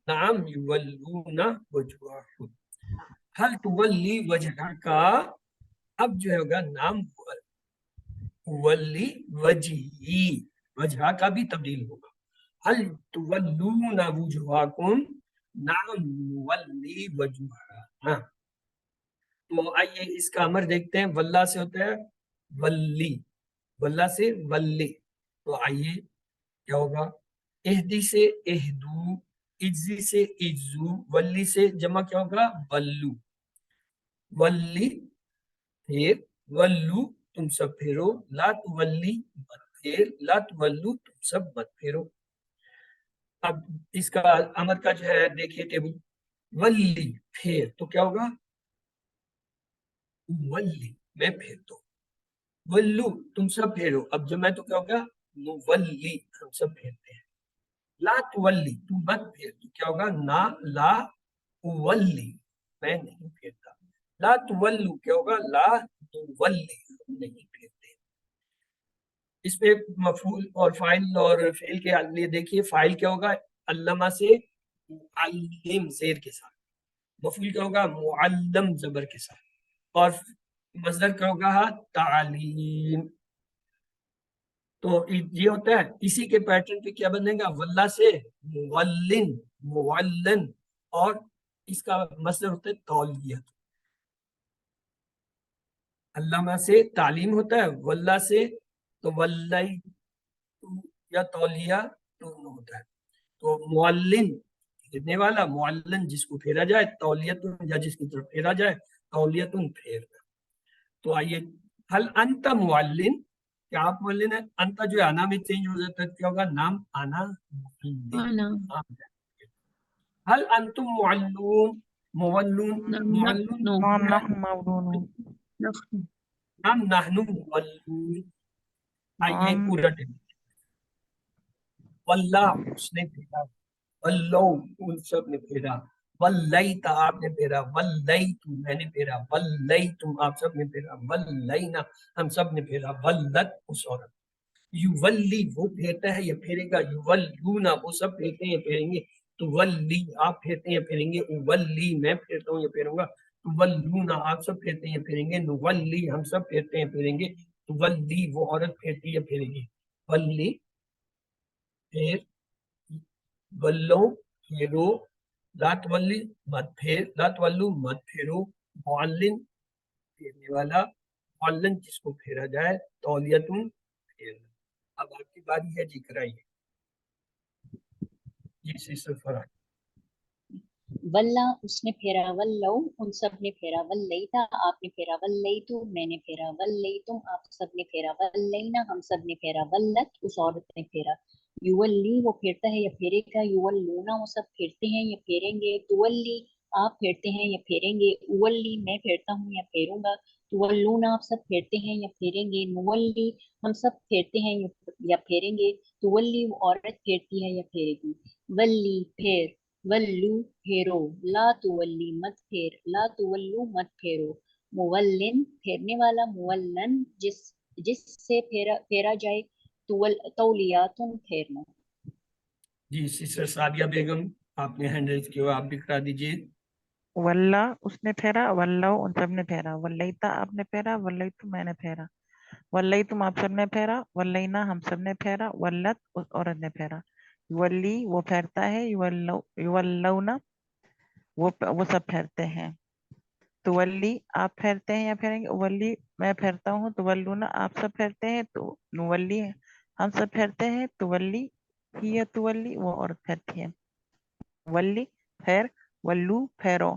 नाम युवल्लूना वजूहाहुम। हल तुवल्ली वजहका, अब जो होगा नाम वल्ली वजही, वजह का भी तब्दील होगा। हल तुवल्लूना वुजूहाकुम, नाम वल्ली वजूहा। तो आइए इसका अमर देखते हैं। वल्ला से होता है वल्ली, वल्ला से वल्ली। तो आइए क्या होगा? एहदी से एहदू, इज्जी से इज्जू, वल्ली से जमा क्या होगा? वल्लू। वल्ली फिर वल्लू, तुम सब फेरो। ला तुवल्ली, मत फेर। ला तुवल्लू, तुम सब मत फेरो। अब इसका अमर का जो है देखिए टेबल। वल्ली फेर, तो क्या होगा? वल्ली, मैं फेरता हूँ। वल्लू, तुम सब फेरो। अब जब मैं तो क्या होगा? मुवल्ली, हम सब फेरते हैं। ला तुवल्ली, तू मत फेर, तो क्या होगा? ना ला उवल्ली, मैं नहीं फेरता। ला तुवल्लू, क्या होगा? ला तुवल्ली, हम नहीं फेरते। इसमें मफूल और फाइल और फेल के लिए देखिए। फाइल क्या होगा? अल्लमा से मुअल्लिम जेर के साथ। मफूल क्या होगा? मुअल्लम जबर के साथ। और मसदर क्या होगा? तालीम। तो ये होता है। इसी के पैटर्न पे क्या बनेगा? वल्ला से मुवल्लिन, मुवल्लन, और इसका मसदर होता है तौलियत। अल्लामा से तालीम होता है, वल्ला से तो वल्लाई या तौलिया दोनों होता है। तो मुअल्लिन फेरने वाला, मुअल्लन जिसको फेरा जाए, तौलियतुन या जिसकी तरफ फेरा जाए, तौलियतुन फेरना। तो आइए, हल अंत मुअल्लिन, क्या आप मुअल्लिन है? अंत जो है आना में चेंज हो जाता है, क्या होगा? नाम आना मुअल्लिन। आना, हल अंतुम मुअल्लून, मुअल्लून, नाम मुअल्लून नो, नाम नहनु मवलून, नख्नु, नाम नाहनु मुअल्लून। आइए नाम पूरा टेबल। वल्ला, उसने फेरा। वल्लौ, उन सब ने फेरा। वल्लैता, आपने फेरा। वल्लैतु, मैंने फेरा। वल्लैतुम, आप सब ने फेरा। वल्लैना, हम सब ने फेरा। वल्लत, उस औरत। युवल्ली, वो फेरता है या फेरेगा। युवल्लूना, वो सब फेरते हैं या फेरेंगे। तुवल्ली, आप फेरते हैं या फेरेंगे। उवल्ली, मैं फेरता हूँ या फेरूंगा। तुवल्लूना, आप सब फेरते हैं या फेरेंगे। नुवल्ली, हम सब फेरते हैं फेरेंगे। तुवल्ली, वो औरत फेरती है या फेरेगी। वल्ली फेर, वल्लो फेरो। लात वल्ली, मत फेर। लात वल्लू, मत फेरो। मुअल्लिन, फेरने वाला। मुअल्लन, जिसको फेरा जाए। तौलियतुन, फेरना। अब आपकी बारी है जी, कराइए। ये सिर्फ फर्क। वल्ला, उसने फेरा। वल्लौ, उन सब ने फेरा। वल्लैता, आपने फेरा। वल्लैतु, मैंने फेरा। वल्लैतुम, आप सब ने फेरा। वल्लैना, हम सब ने फेरा। वल्लत, उस औरत ने फेरा। युवल्ली, वो फेरता है या फेरेगा। युवल्लूना, वो सब फेरते हैं या फेरेंगे। तुवल्ली, आप फेरते हैं या फेरेंगे। उवल्ली, मैं फेरता हूँ या फेरूंगा। तुवल्लूना, आप सब फेरते हैं या फेरेंगे। नुवल्ली, हम सब फेरते हैं या फेरेंगे। तुवल्ली, वो औरत फेरती है या फेरेगी। वल्ली, फेर। वल्लू, फेरो। ला तुवल्ली, मत फेर। ला तुवल्लू, मत फेरो। मुवल्लिन, फेरने वाला। मुवल्लन, जिससे फेरा जाए। तौलियातुन, फेरना। जी सिस्टर सादिया बेगम, आपने हैंड रेज किया, आप भी करा दीजिए। वल्ला, उसने फेरा। वल्लौ, उन सब ने फेरा। वल्लैता, आपने फेरा। वल्लैतु, मैंने फेरा। वल्लैतुम, आप सब ने फेरा। वल्लैना, हम सब ने फेरा। वल्लत, उस औरत ने फेरा। युवल्ली, वो फेरता है। युवल्लौना, वो सब फेरते हैं। तुवल्ली, आप फेरते हैं या फेरेंगे। उवल्ली, मैं फेरता हूँ। तुवल्लूना, आप सब फेरते हैं। तो नुवल्ली, हम सब फेरते हैं। तुवल्ली, ही तुवल्ली, वो औरत फेरती है। वल्ली, फेर। वल्लू, फेरो।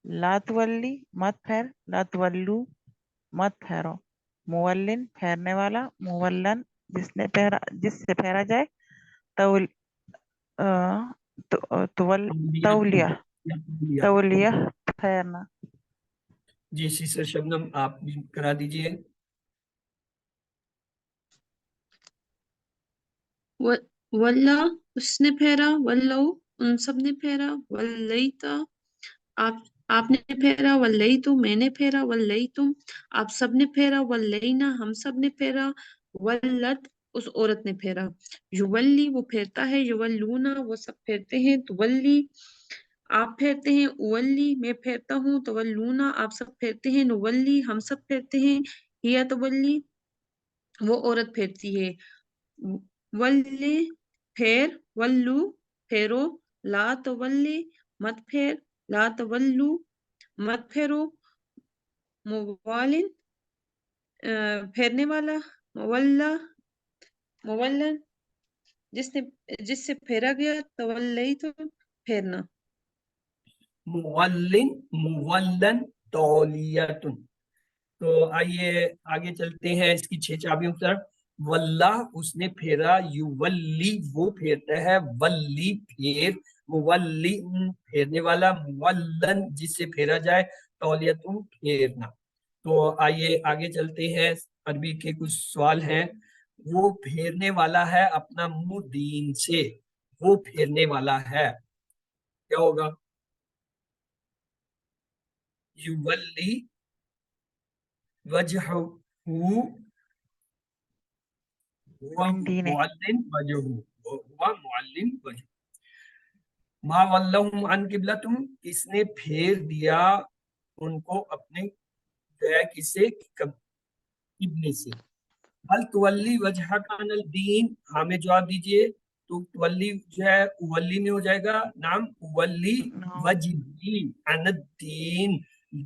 ला तुवल्ली, मत फेर। ला तुवल्लू, मत फेरो। मुवल्लिन, फेरने वाला। मुवल्लन, जिससे फेरा जाए। तौल अ, तौलिया, तौलिया, फेरना। जी सिस्टर शबनम, आप भी करा दीजिए। वल्ला उसने फेरा, वल्लौ उन सब ने फेरा, वल्लैता आपने फेरा, वल्लैतु मैंने फेरा, वल्लैतुम आप सब ने फेरा, वल्लैना हम सब ने फेरा, वल्लत उस औरत ने फेरा। युवल्ली वो फेरता है, युवल्लूना वो सब फेरते हैं, तुवल्ली आप फेरते हैं, उवल्ली मैं फेरता हूँ, तवल्लूना आप सब फेरते हैं, नुवल्ली हम सब फेरते हैं, हिया तवल्ली वो औरत फेरती है, वल्ले फेर, वल्लू फेरो, ला तवल्ली मत फेर, ला तवल्लू मत फेरो, मुवालिन फेरने वाला, मुवल्ला मुवल्लन जिससे फेरा गया, तवल्लई तो फेरना। मुवल्लिन, मुवल्लन, तौलियतुन। तो आइए आगे चलते हैं इसकी 6 चाबियों की तरफ। वल्ला उसने फेरा, युवल्ली वो फेरता है, वल्ली फेर, मुवल्ली फेरने वाला, मुवल्लन जिससे फेरा जाए, तौलियतुन फेरना। तो आइए आगे चलते हैं, अरबी के कुछ सवाल हैं। वो फेरने वाला है अपना मुंह दीन से, वो फेरने वाला है, क्या होगा? युवल्ली वजहू हुआ मिन दीने मुअल्लिन वजहू, हुआ मुअल्लिन वजहू। मा वल्लहुम अन किबलतुम किसने फेर दिया उनको अपने गया किसे किबले से। हल तुवल्ली वजहक अनल दीन, हाँ में जवाब दीजिए। तो तुवल्ली जो है उवल्ली में हो जाएगा, नाम उवल्ली नो वजही अनद दीन,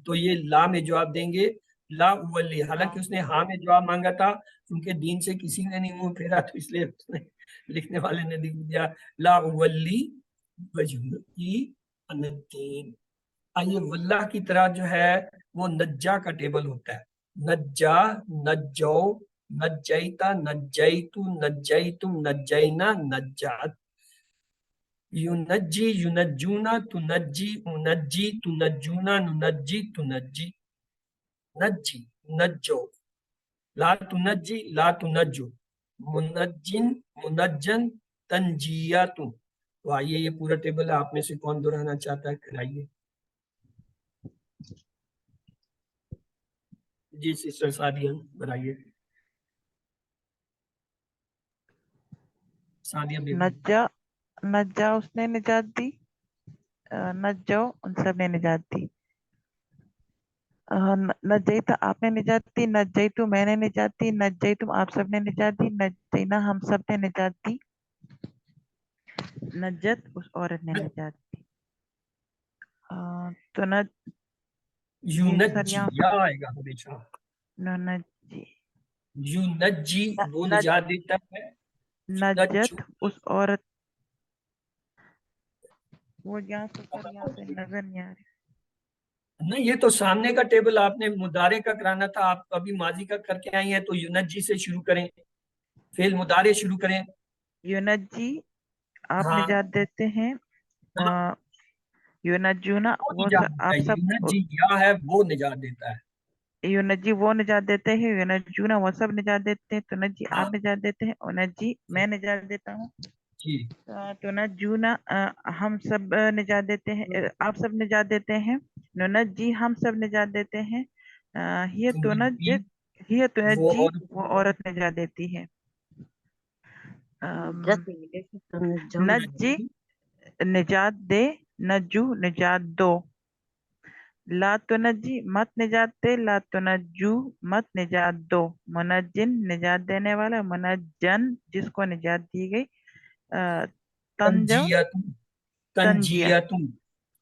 तो ये ला में जवाब देंगे, ला उवल्ली। हालांकि उसने हाँ में जवाब मांगा था, क्योंकि दीन से किसी ने नहीं मुंह फेरा, तो इसलिए उसने लिखने वाले ने लिख दिया ला उवल्ली वजही अनद दीन। आइए वल्लाह की तरह जो है वो नज्जा का टेबल होता है, नज्जा, नज्जो, नज्जैता, नज्जैतु, नज्जैतुम, नज्जैना, नज्जात। युनज्जी, युनज्जूना, तुनज्जी, उनज्जी, तुनज्जूना, नुनज्जी, तुनज्जी, नज्जी, नज्जो, ला तुनज्जी, ला तुनज्जो, मुनज्जिन, मुनज्जन, तंजियातु। तो आइए ये पूरा टेबल है, आप में से कौन दोहराना चाहता है कराइए। जी सिस्टर सादिया बनाइए, सादिया बेगम। नज्जा नज्जा उसने निजात दी, नज्जो उन सब ने निजात दी, नज्जैता आपने निजात दी, नज्जैतु मैंने निजात दी, नज्जैतुम आप सब ने निजात दी, नज्जैना हम सब ने निजात दी, नज्जत उस औरत ने निजात दी। तो न ये सर यूनज्जी यहाँ या आएगा हमेशा, नज्जी यूनज्जी वो न, निजात देता है, यूनज्जू नज्जत उस औरत, वो यहाँ से सर यहाँ से नजर नहीं आ रही। नहीं, ये तो सामने का टेबल आपने मुदारे का कराना था, आप अभी माजी का करके आई हैं, तो यूनज्जी से शुरू करें, फेल मुदारे शुरू करें। यूनज्जी आप हाँ, निजात देते हैं, हाँ, यूनज्जूना वो वो निजात देता आप है, सब, यूनज्जी या है वो निजात देता है। यूनज्जी वो निजात देते हैं, यूनज्जूना वो सब निजात देते हैं, तुनज्जी हाँ आप निजात देते हैं, उनज्जी मैं निजात देता हूँ, जी, तुनज्जूना हम सब निजात देते हैं, आप सब निजात देते हैं, नुनज्जी हम सब निजात देते हैं, हिय तुनज्जी तुनज्जित हिय वो तुनज्जी और वो औरत निजात देती है, नज्जत इंग्लिश में तनज्जुम। नज्जी तुनज्जी निजात दे, नज्जू निजात दो, ला तुनज्जी मत निजात दे, ला तुनज्जू मत निजात दो, मुनज्जिन निजात देने वाला, मुनज्जन जिसको निजात दी गई, तंजो तंजियतुन, तंजिया तंजियतुन,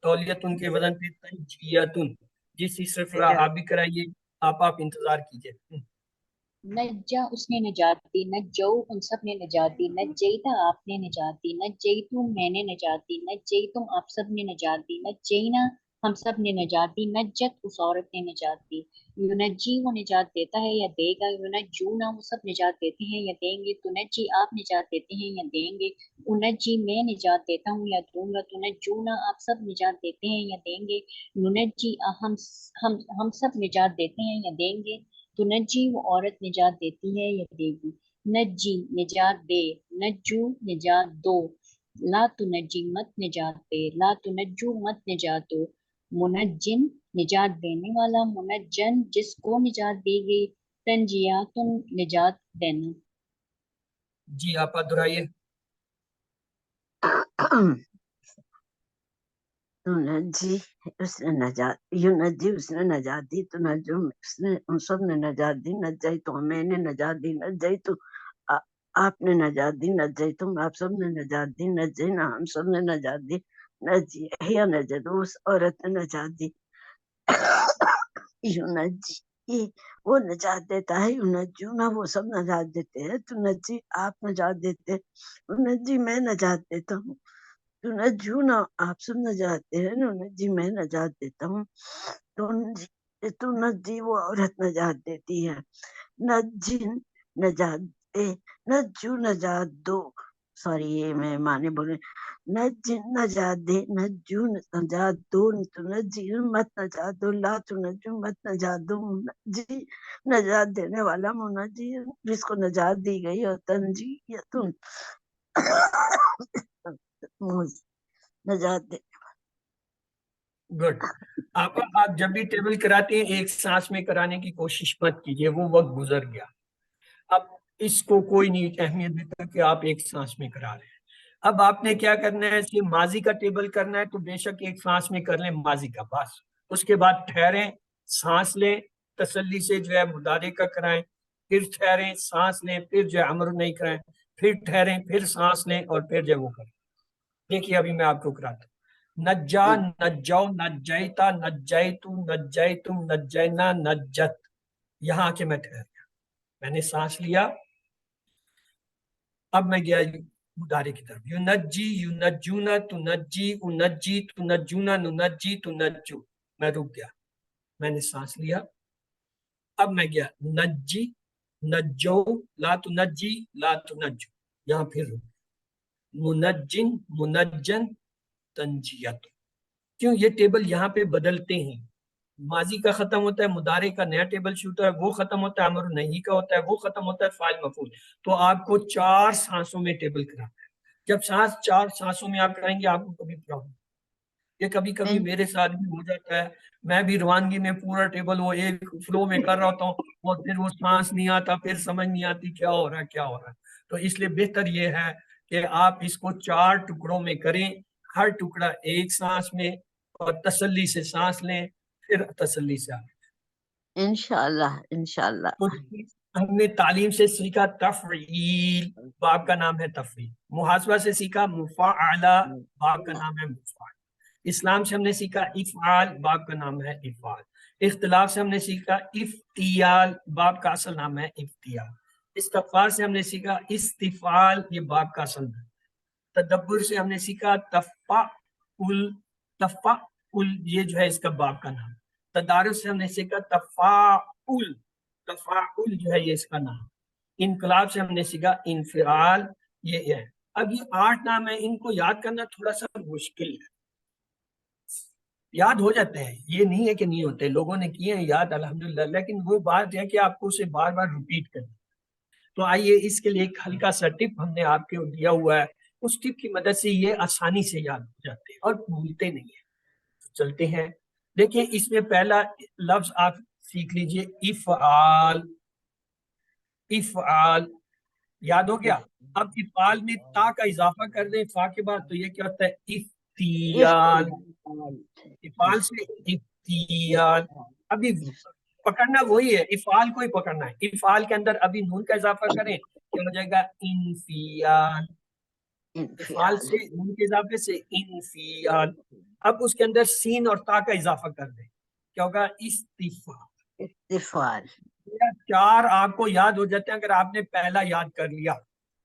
तौलियतुन के वजन पे तंजियतुन। जी सिस्टर निजात। आप भी कराइए, आप इंतजार कीजिए। नज्जा उसने निजात दी, नज्जो उन सब ने निजात दी, नज्जैता आपने निजात दी, नज्जैतुम मैंने निजात दी, नज्जैतुम आप सब ने निजात दी, नज्जैना हम सब ने निजात दी, नज्जत उस औरत ने निजात दी। युनज्जी वो निजात देता है या देगा, युनज्जूना वो सब निजात देते हैं या देंगे, तुनज्जी आप निजात देते हैं या देंगे, उनज्जी मैं निजात देता हूँ या दूंगा, तुनज्जूना आप सब निजात देते हैं या देंगे, नुनज्जी हम सब निजात देते हैं या देंगे, तुनज्जी वो औरत निजात देती है या देगी। नज्जी निजात दे, नज्जू निजात दो, ला तुनज्जी मत निजात दे, ला तुनज्जू मत निजात दो, मुनज्जिन निजात देने वाला, मुनज्जन जिसको निजात दी गई, तंजियातुन निजात देना। जी आप दोहराइए। तुनज्जी उसने नजात, युनज्जी उसने नजात दी, तुनज्जुम उसने उन सब ने नजात दी, नज्जई तो मैंने नजात दी, नज्जई तो आपने नजात दी, नज्जई तुम आप सब ने नजात दी, नज्जई ना हम सब ने नजात दी, नज्जी या नजद उस औरत ने नजात दी। युनज्जी ये वो नजात देता है, युनज्जू ना वो सब नजात देते हैं, तुनज्जी आप नजात देते, युनज्जी मैं नजात देता हूँ, तुनज्जू ना आप सब नजात दे रहे, युनज्जी मैं नजात देता हूँ, तुनज्जी वो औरत नजात देती है, नज्जिन नजात दे, नज्जू नजात दो, सॉरी ये मैं माने बोले, नज्जिन नजात दे, नज्जू नजात दो, तुनज्जी मत नजात दो, ला तुनज्जू मत नजात दो, मुनज्जी नजात देने वाला, मुनज्जी जिसको नजात दी गई, और तंजी या तुम नजात दे। गुड। आप जब भी टेबल कराते हैं एक सांस में कराने की कोशिश मत कीजिए, वो वक्त गुजर गया। अब इसको कोई नहीं अहमियत देता कि आप एक सांस में करा रहे हैं। अब आपने क्या करना है, सिर्फ माजी का टेबल करना है तो बेशक एक सांस में कर लें माजी का, बस। उसके बाद ठहरें, सांस लें, तसल्ली से जो है मुदारे का कराएं, फिर ठहरें, सांस लें, फिर जो है अमर नहीं कराएं, फिर ठहरें, फिर सांस लें और फिर जो है वो करें। देखिए अभी मैं आपको कराता हूँ। नज्जा नज्जाओ नज्जैता नज्जैतु नज्जैतुम नज्जैना नज्जत। यहाँ के मैं ठहर गया, मैंने सांस लिया, अब मैं गया मुदारे की तरफ। युनज्जी युनज्जूना तुनज्जी उनज्जी तुनज्जूना नुनज्जी तुनज्जू। मैं रुक गया, मैंने सांस लिया, अब मैं गया नज्जी नज्जो ला तुनज्जी ला तुनज्जू, यहाँ फिर रुक। मुनज्जिन मुनज्जन तंजियत। क्यों ये टेबल यहाँ पे बदलते हैं, माजी का खत्म होता है, मुदारे का नया टेबल शुरू होता है, वो खत्म होता है, अमर नहीं का होता है, वो खत्म होता है, फाइल मफूल। तो आपको 4 सांसों में टेबल कराना है। जब 4 सांसों में आप करेंगे आपको कभी प्रॉब्लम, ये कभी कभी मेरे साथ भी हो जाता है, मैं भी रवानगी में पूरा टेबल वो एक फ्लो में कर रहा होता हूँ और फिर वो सांस नहीं आता, फिर समझ नहीं आती क्या हो रहा है क्या हो रहा है। तो इसलिए बेहतर ये है कि आप इसको 4 टुकड़ों में करें, हर टुकड़ा एक सांस में, और तसल्ली से सांस लें, फिर तसल्ली से आगे। इंशाअल्लाह इंशाअल्लाह। तो हमने तालीम से सीखा तफरील, बाप का नाम है तफरील। मुहासबा से सीखा मुफाअला, बाप का नाम है मुफाअल। इस्लाम से हमने सीखा इफ़आल, बाप का नाम है इफ़आल। इख्तिलाफ से हमने सीखा इफ्तियाल, बाप का असल नाम है इफ्तियाल। इस्तिग़फ़ार से हमने सीखा इस्तिफ़ाल, ये बाप का असल नाम। तदब्बुर से हमने सीखा तफ़ाउल, तफ़ाउल ये जो है इसका बाप का नाम। तदारुस से हमने सीखा तफ़ाउल, तफ़ाउल जो है ये इसका नाम। इनकलाब से हमने सीखा इनफिराल, ये है। अब ये 8 नाम है, इनको याद करना थोड़ा सा मुश्किल है, याद हो जाते हैं, ये नहीं है कि नहीं होते, लोगों ने किए हैं याद अल्हम्दुलिल्लाह, लेकिन वो बात है कि आपको उसे बार बार रिपीट करना। तो आइए इसके लिए एक हल्का सा टिप हमने आपको दिया हुआ है, उस टिप की मदद से ये आसानी से याद हो जाते हैं और भूलते नहीं है। तो चलते हैं, देखिए इसमें पहला लफ्ज आप सीख लीजिए इफ़आल। इफ़आल याद हो गया। अब इफ़आल में ता का इजाफा कर दें फा के बाद, तो ये क्या होता है इफ्तियाल। इफ़ाल से इफ्तियाल, अभी पकड़ना वही है, इफ़ाल को ही पकड़ना है। इफ़ाल के अंदर अभी नून का इजाफा करें, क्या हो जाएगा इनफियाल। इफ़ाल से नून के इजाफे से इनफियाल। अब उसके अंदर सीन और ता का इजाफा कर दें, क्या होगा इस्तिफा। इस्तिफ़ाल। 4 आपको याद हो जाते हैं अगर आपने पहला याद कर लिया।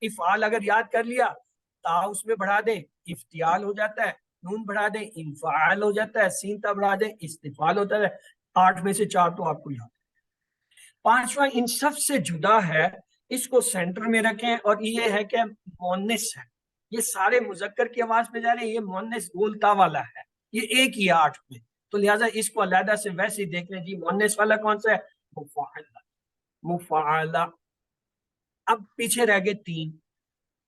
इफ़ाल अगर याद कर लिया, ता उसमें बढ़ा दें इफ्तियाल हो जाता है, नून बढ़ा दें इनफाल हो जाता है, सीन ता बढ़ा दें इस्तिफाल होता है। 8 में से 4 तो आपको याद। 5वां इन सब से जुदा है, इसको सेंटर में रखें, और ये है कि मुअन्निस है। ये सारे मुजक्कर की आवाज में जा रहे हैं, ये मुअन्निस गोलता वाला है, ये एक ही 8 में। तो लिहाजा इसको अलहदा से वैसे ही देख लें जी, मुअन्निस वाला कौन सा है, मुफाअला। मुफाअला اب پیچھے رہ گئے 3،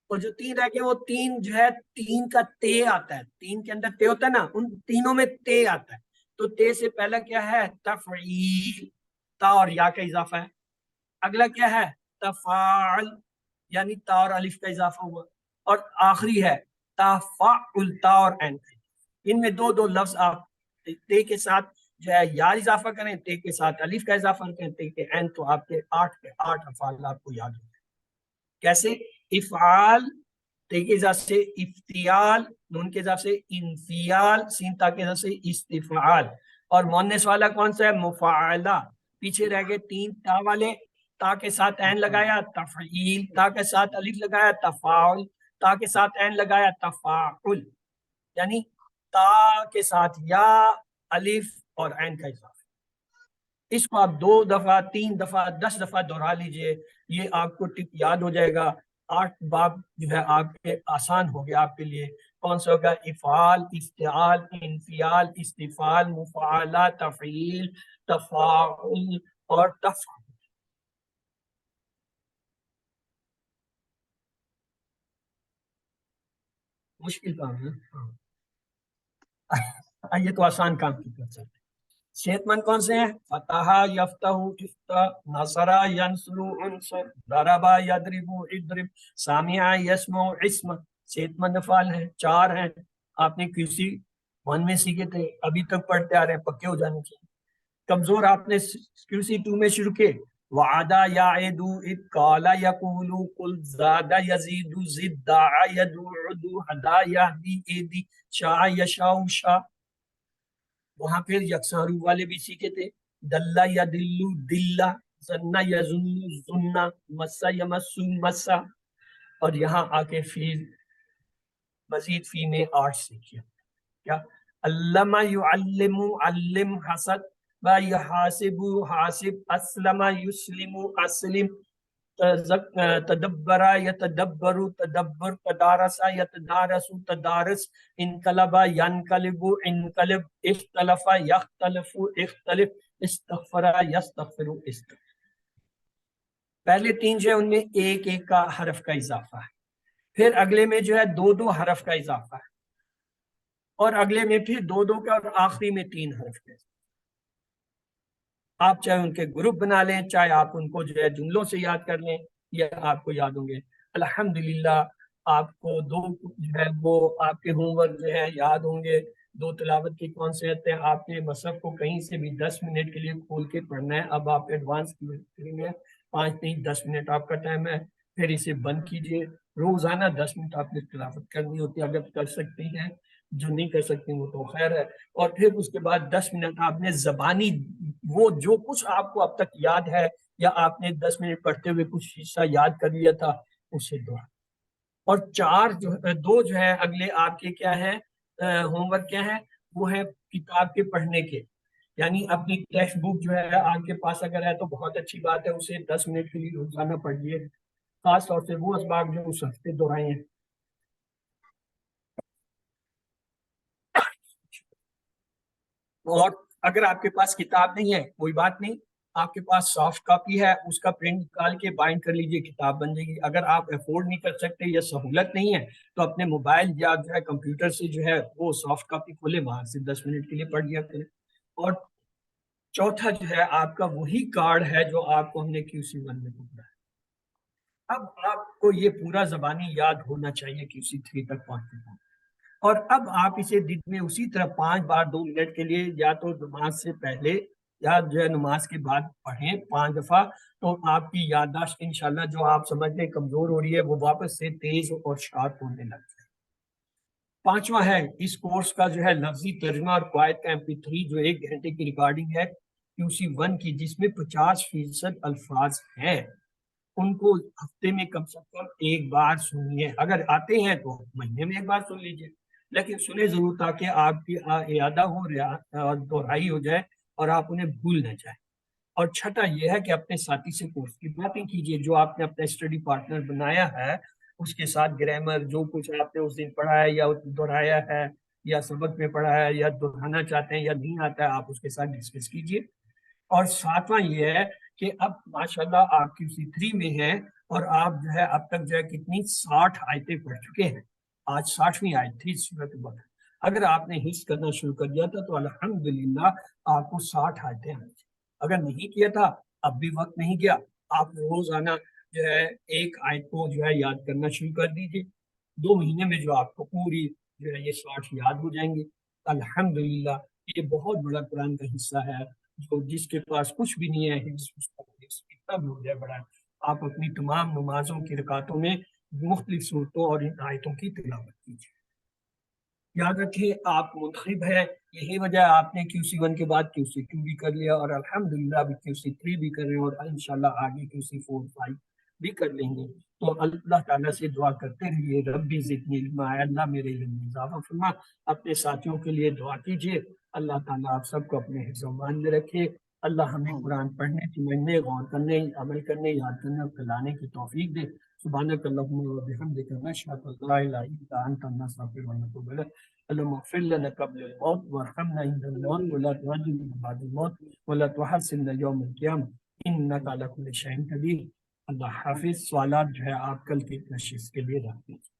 اور جو 3 رہ گئے وہ 3 جو ہے 3 کا تے آتا ہے، 3 کے اندر تے ہوتا ہے نا، ان تینوں میں تے آتا ہے، تو تے سے پہلا کیا ہے تفعیل، تا اور یا کا اضافہ ہے، اگلا کیا ہے تفاعل یعنی تا اور الف کا اضافہ ہوا، اور آخری ہے تفاعل تا اور عین کا، ان میں دو دو لفظ آپ تے کے ساتھ جو ہے یا اضافہ کریں، تے کے ساتھ الف کا اضافہ کریں، تے کے عین، تو آپ کے 8 افعال آپ کو یاد ہو جائیں۔ کیسے؟ افعال تے کے اضافے سے افتیال، نون کے اضافے سے انفیال، سین تا کے اضافے سے استفعال، اور مؤنث والا کون سا ہے مفاعلہ، پیچھے رہ گئے 3 تا والے، تا کے ساتھ عین لگایا تفعیل، تا کے ساتھ الف لگایا تفاعل، تا کے ساتھ عین لگایا تفاعل، یعنی تا کے ساتھ یا الف اور عین کا اضافہ۔ اس کو آپ 2 دفعہ 3 دفعہ 10 دفعہ دہرا لیجئے، یہ آپ کو ٹپ یاد ہو جائے گا۔ 8 باب جو ہے آپ کے آسان ہو گیا آپ کے لیے۔ کون سا ہوگا؟ افعال، افتعال، انفیال، استفعال، مفاعلہ، تفعیل، تفاعل اور تفعیل۔ مشکل کام ہے، یہ تو آسان کام کی کر سکتے۔ صحت مند کون سے ہیں؟ فتح یفتح افتح، نصر ینصر انصر، ضرب یضرب اضرب، سامع یسمع اسمع، صحت مند افعال ہیں، 4 ہیں، آپ نے QC 1 میں سیکھے تھے، ابھی تک پڑھتے آ رہے ہیں، پکے ہو جانے چاہیے۔ کمزور آپ نے QC 2 میں شروع کیے، وعدہ یعد، اذ قال یقول، قل زاد یزید، زد دعا یدعو، ہدا یہدی، ایدی، شاء یشاء شاء۔ وہاں پھر یکساں حروف والے بھی سیکھے تھے، دلہ یدلو دلہ، ظن یظن ظنہ، مسا یمسو مسا، اور یہاں آ کے فی مزید فی میں 8 سیکھے۔ کیا؟ علم یعلم، علم، حسد و یحاسب، حاسب، اسلم یسلم، اسلم، تدبر یتدبر، تدبر، تدارس یتدارس، تدارس، انقلب ینقلب، انقلب، اختلف یختلف، اختلف، استغفر یستغفر، استغفر۔ پہلے 3 جو ہے ان میں ایک ایک کا حرف کا اضافہ ہے، پھر اگلے میں جو ہے 2 حرف کا اضافہ ہے، اور اگلے میں پھر 2 کا، اور آخری میں 3 حرف کا۔ آپ چاہے ان کے گروپ بنا لیں، چاہے آپ ان کو جو ہے جملوں سے یاد کر لیں، یہ آپ کو یاد ہوں گے۔ الحمدللہ آپ کو 2 جو ہے وہ آپ کے ہوم ورک جو ہے یاد ہوں گے۔ 2 تلاوت کی کانسیپٹ ہے، آپ نے مصحف کو کہیں سے بھی 10 منٹ کے لیے کھول کے پڑھنا ہے۔ اب آپ ایڈوانس میں 5 نہیں 10 منٹ آپ کا ٹائم ہے، پھر اسے بند کیجئے۔ روزانہ 10 منٹ آپ نے تلاوت کرنی ہوتی ہے، اگر کر سکتے ہیں، جو نہیں کر سکتے وہ تو خیر ہے۔ اور پھر اس کے بعد 10 منٹ آپ نے زبانی وہ جو کچھ آپ کو اب تک یاد ہے، یا آپ نے 10 منٹ پڑھتے ہوئے کچھ حصہ یاد کر لیا تھا، اسے دہرا۔ اور 2 جو ہے اگلے آپ کے کیا ہے ہوم ورک کیا ہے؟ وہ ہے کتاب کے پڑھنے کے، یعنی اپنی ٹیکسٹ بک جو ہے آپ کے پاس اگر ہے تو بہت اچھی بات ہے، اسے 10 منٹ کے لیے روزانہ پڑھیے، خاص طور سے وہ اسباق جو اس ہفتے دہرائے ہیں۔ اور اگر آپ کے پاس کتاب نہیں ہے کوئی بات نہیں، آپ کے پاس سافٹ کاپی ہے، اس کا پرنٹ نکال کے بائنڈ کر لیجئے، کتاب بن جائے گی۔ اگر آپ افورڈ نہیں کر سکتے یا سہولت نہیں ہے تو اپنے موبائل یا جو ہے کمپیوٹر سے جو ہے وہ سافٹ کاپی کھولے، وہاں سے 10 منٹ کے لیے پڑھ لیا کریں۔ اور چوتھا جو ہے آپ کا وہی کارڈ ہے جو آپ کو ہم نے QC 1 میں پڑھا ہے۔ اب آپ کو یہ پورا زبانی یاد ہونا چاہیے QC 3 تک پہنچنے کا، اور اب آپ اسے دن میں اسی طرح 5 بار 2 منٹ کے لیے، یا تو نماز سے پہلے یا جو ہے نماز کے بعد پڑھیں 5 دفعہ، تو آپ کی یادداشت انشاءاللہ جو آپ سمجھتے ہیں کمزور ہو رہی ہے وہ واپس سے تیز اور شارپ ہونے لگ جائے۔ 5واں ہے اس کورس کا جو ہے لفظی ترجمہ اور قواعد کا MP3 جو 1 گھنٹے کی ریکارڈنگ ہے QC 1 کی، جس میں 50% الفاظ ہیں، ان کو ہفتے میں کم سے کم 1 بار سنیے۔ اگر آتے ہیں تو مہینے میں 1 بار سن لیجئے، لیکن سنیں ضرور تاکہ آپ کی اعادہ ہو اور دہرائی ہو جائے اور آپ انہیں بھول نہ جائیں۔ اور چھٹا یہ ہے کہ اپنے ساتھی سے کورس کی باتیں کیجئے، جو آپ نے اپنا اسٹڈی پارٹنر بنایا ہے اس کے ساتھ گرامر جو کچھ آپ نے اس دن پڑھا ہے یا دہرایا ہے یا سبق میں پڑھا ہے یا دہرانا چاہتے ہیں یا نہیں آتا ہے، آپ اس کے ساتھ ڈسکس کیجئے۔ اور 7واں یہ ہے کہ اب ماشاءاللہ آپ QC 3 میں ہیں، اور آپ جو ہے اب تک جو ہے کتنی 60 آیتیں پڑھ چکے ہیں. آج 60ویں آیت تھی سورۃ بقرہ. اگر آپ نے حفظ کرنا شروع کر دیا تھا تو الحمدللہ آپ کو 60 آیتیں آئی تھی. اگر نہیں کیا تھا اب بھی وقت نہیں گیا, آپ روزانہ جو ہے ایک آیت کو جو ہے یاد کرنا شروع کر دیجیے. 2 مہینے میں جو آپ کو پوری جو ہے یہ 60 یاد ہو جائیں گے. الحمدللہ یہ بہت بڑا قرآن کا حصہ ہے. جو جس کے پاس کچھ بھی نہیں ہے حفظ اس کا حفظ کتنا بھی ہو جائے بڑا ہے. آپ اپنی تمام نمازوں کی رکعتوں میں مختلف صورتوں اور ان آیتوں کی تلاوت کیجیے. یاد رکھیں آپ منتخب ہیں, یہی وجہ ہے آپ نے QC1 کے بعد QC2 بھی کر لیا اور الحمدللہ ابھی QC3 بھی کر رہے ہیں اور انشاءاللہ آگے QC4 5 بھی کر لیں گے. تو اللہ تعالیٰ سے دعا کرتے رہیے ربی زدنی علما, اللہ میرے علم میں اضافہ فرما. اپنے ساتھیوں کے لیے دعا کیجیے. اللہ تعالیٰ آپ سب کو اپنے حفظ و امان میں رکھے. اللہ ہمیں قرآن پڑھنے, سمجھنے, غور کرنے, عمل کرنے, یاد کرنے اور پھیلانے کی توفیق دے. سبحانک اللہم و بحمدک نشہد ان لا الہ الا انت نستغفرک ونتوب الیک. اللهم اغفر لنا قبل الموت وارحمنا عند الموت ولا تعذبنا بعد الموت ولا تحزننا يوم القيامة انك على كل شيء قدير. اللہ حافظ. سوالات جو ہے آپ کل کی نشست کے لیے رکھ دیجیے.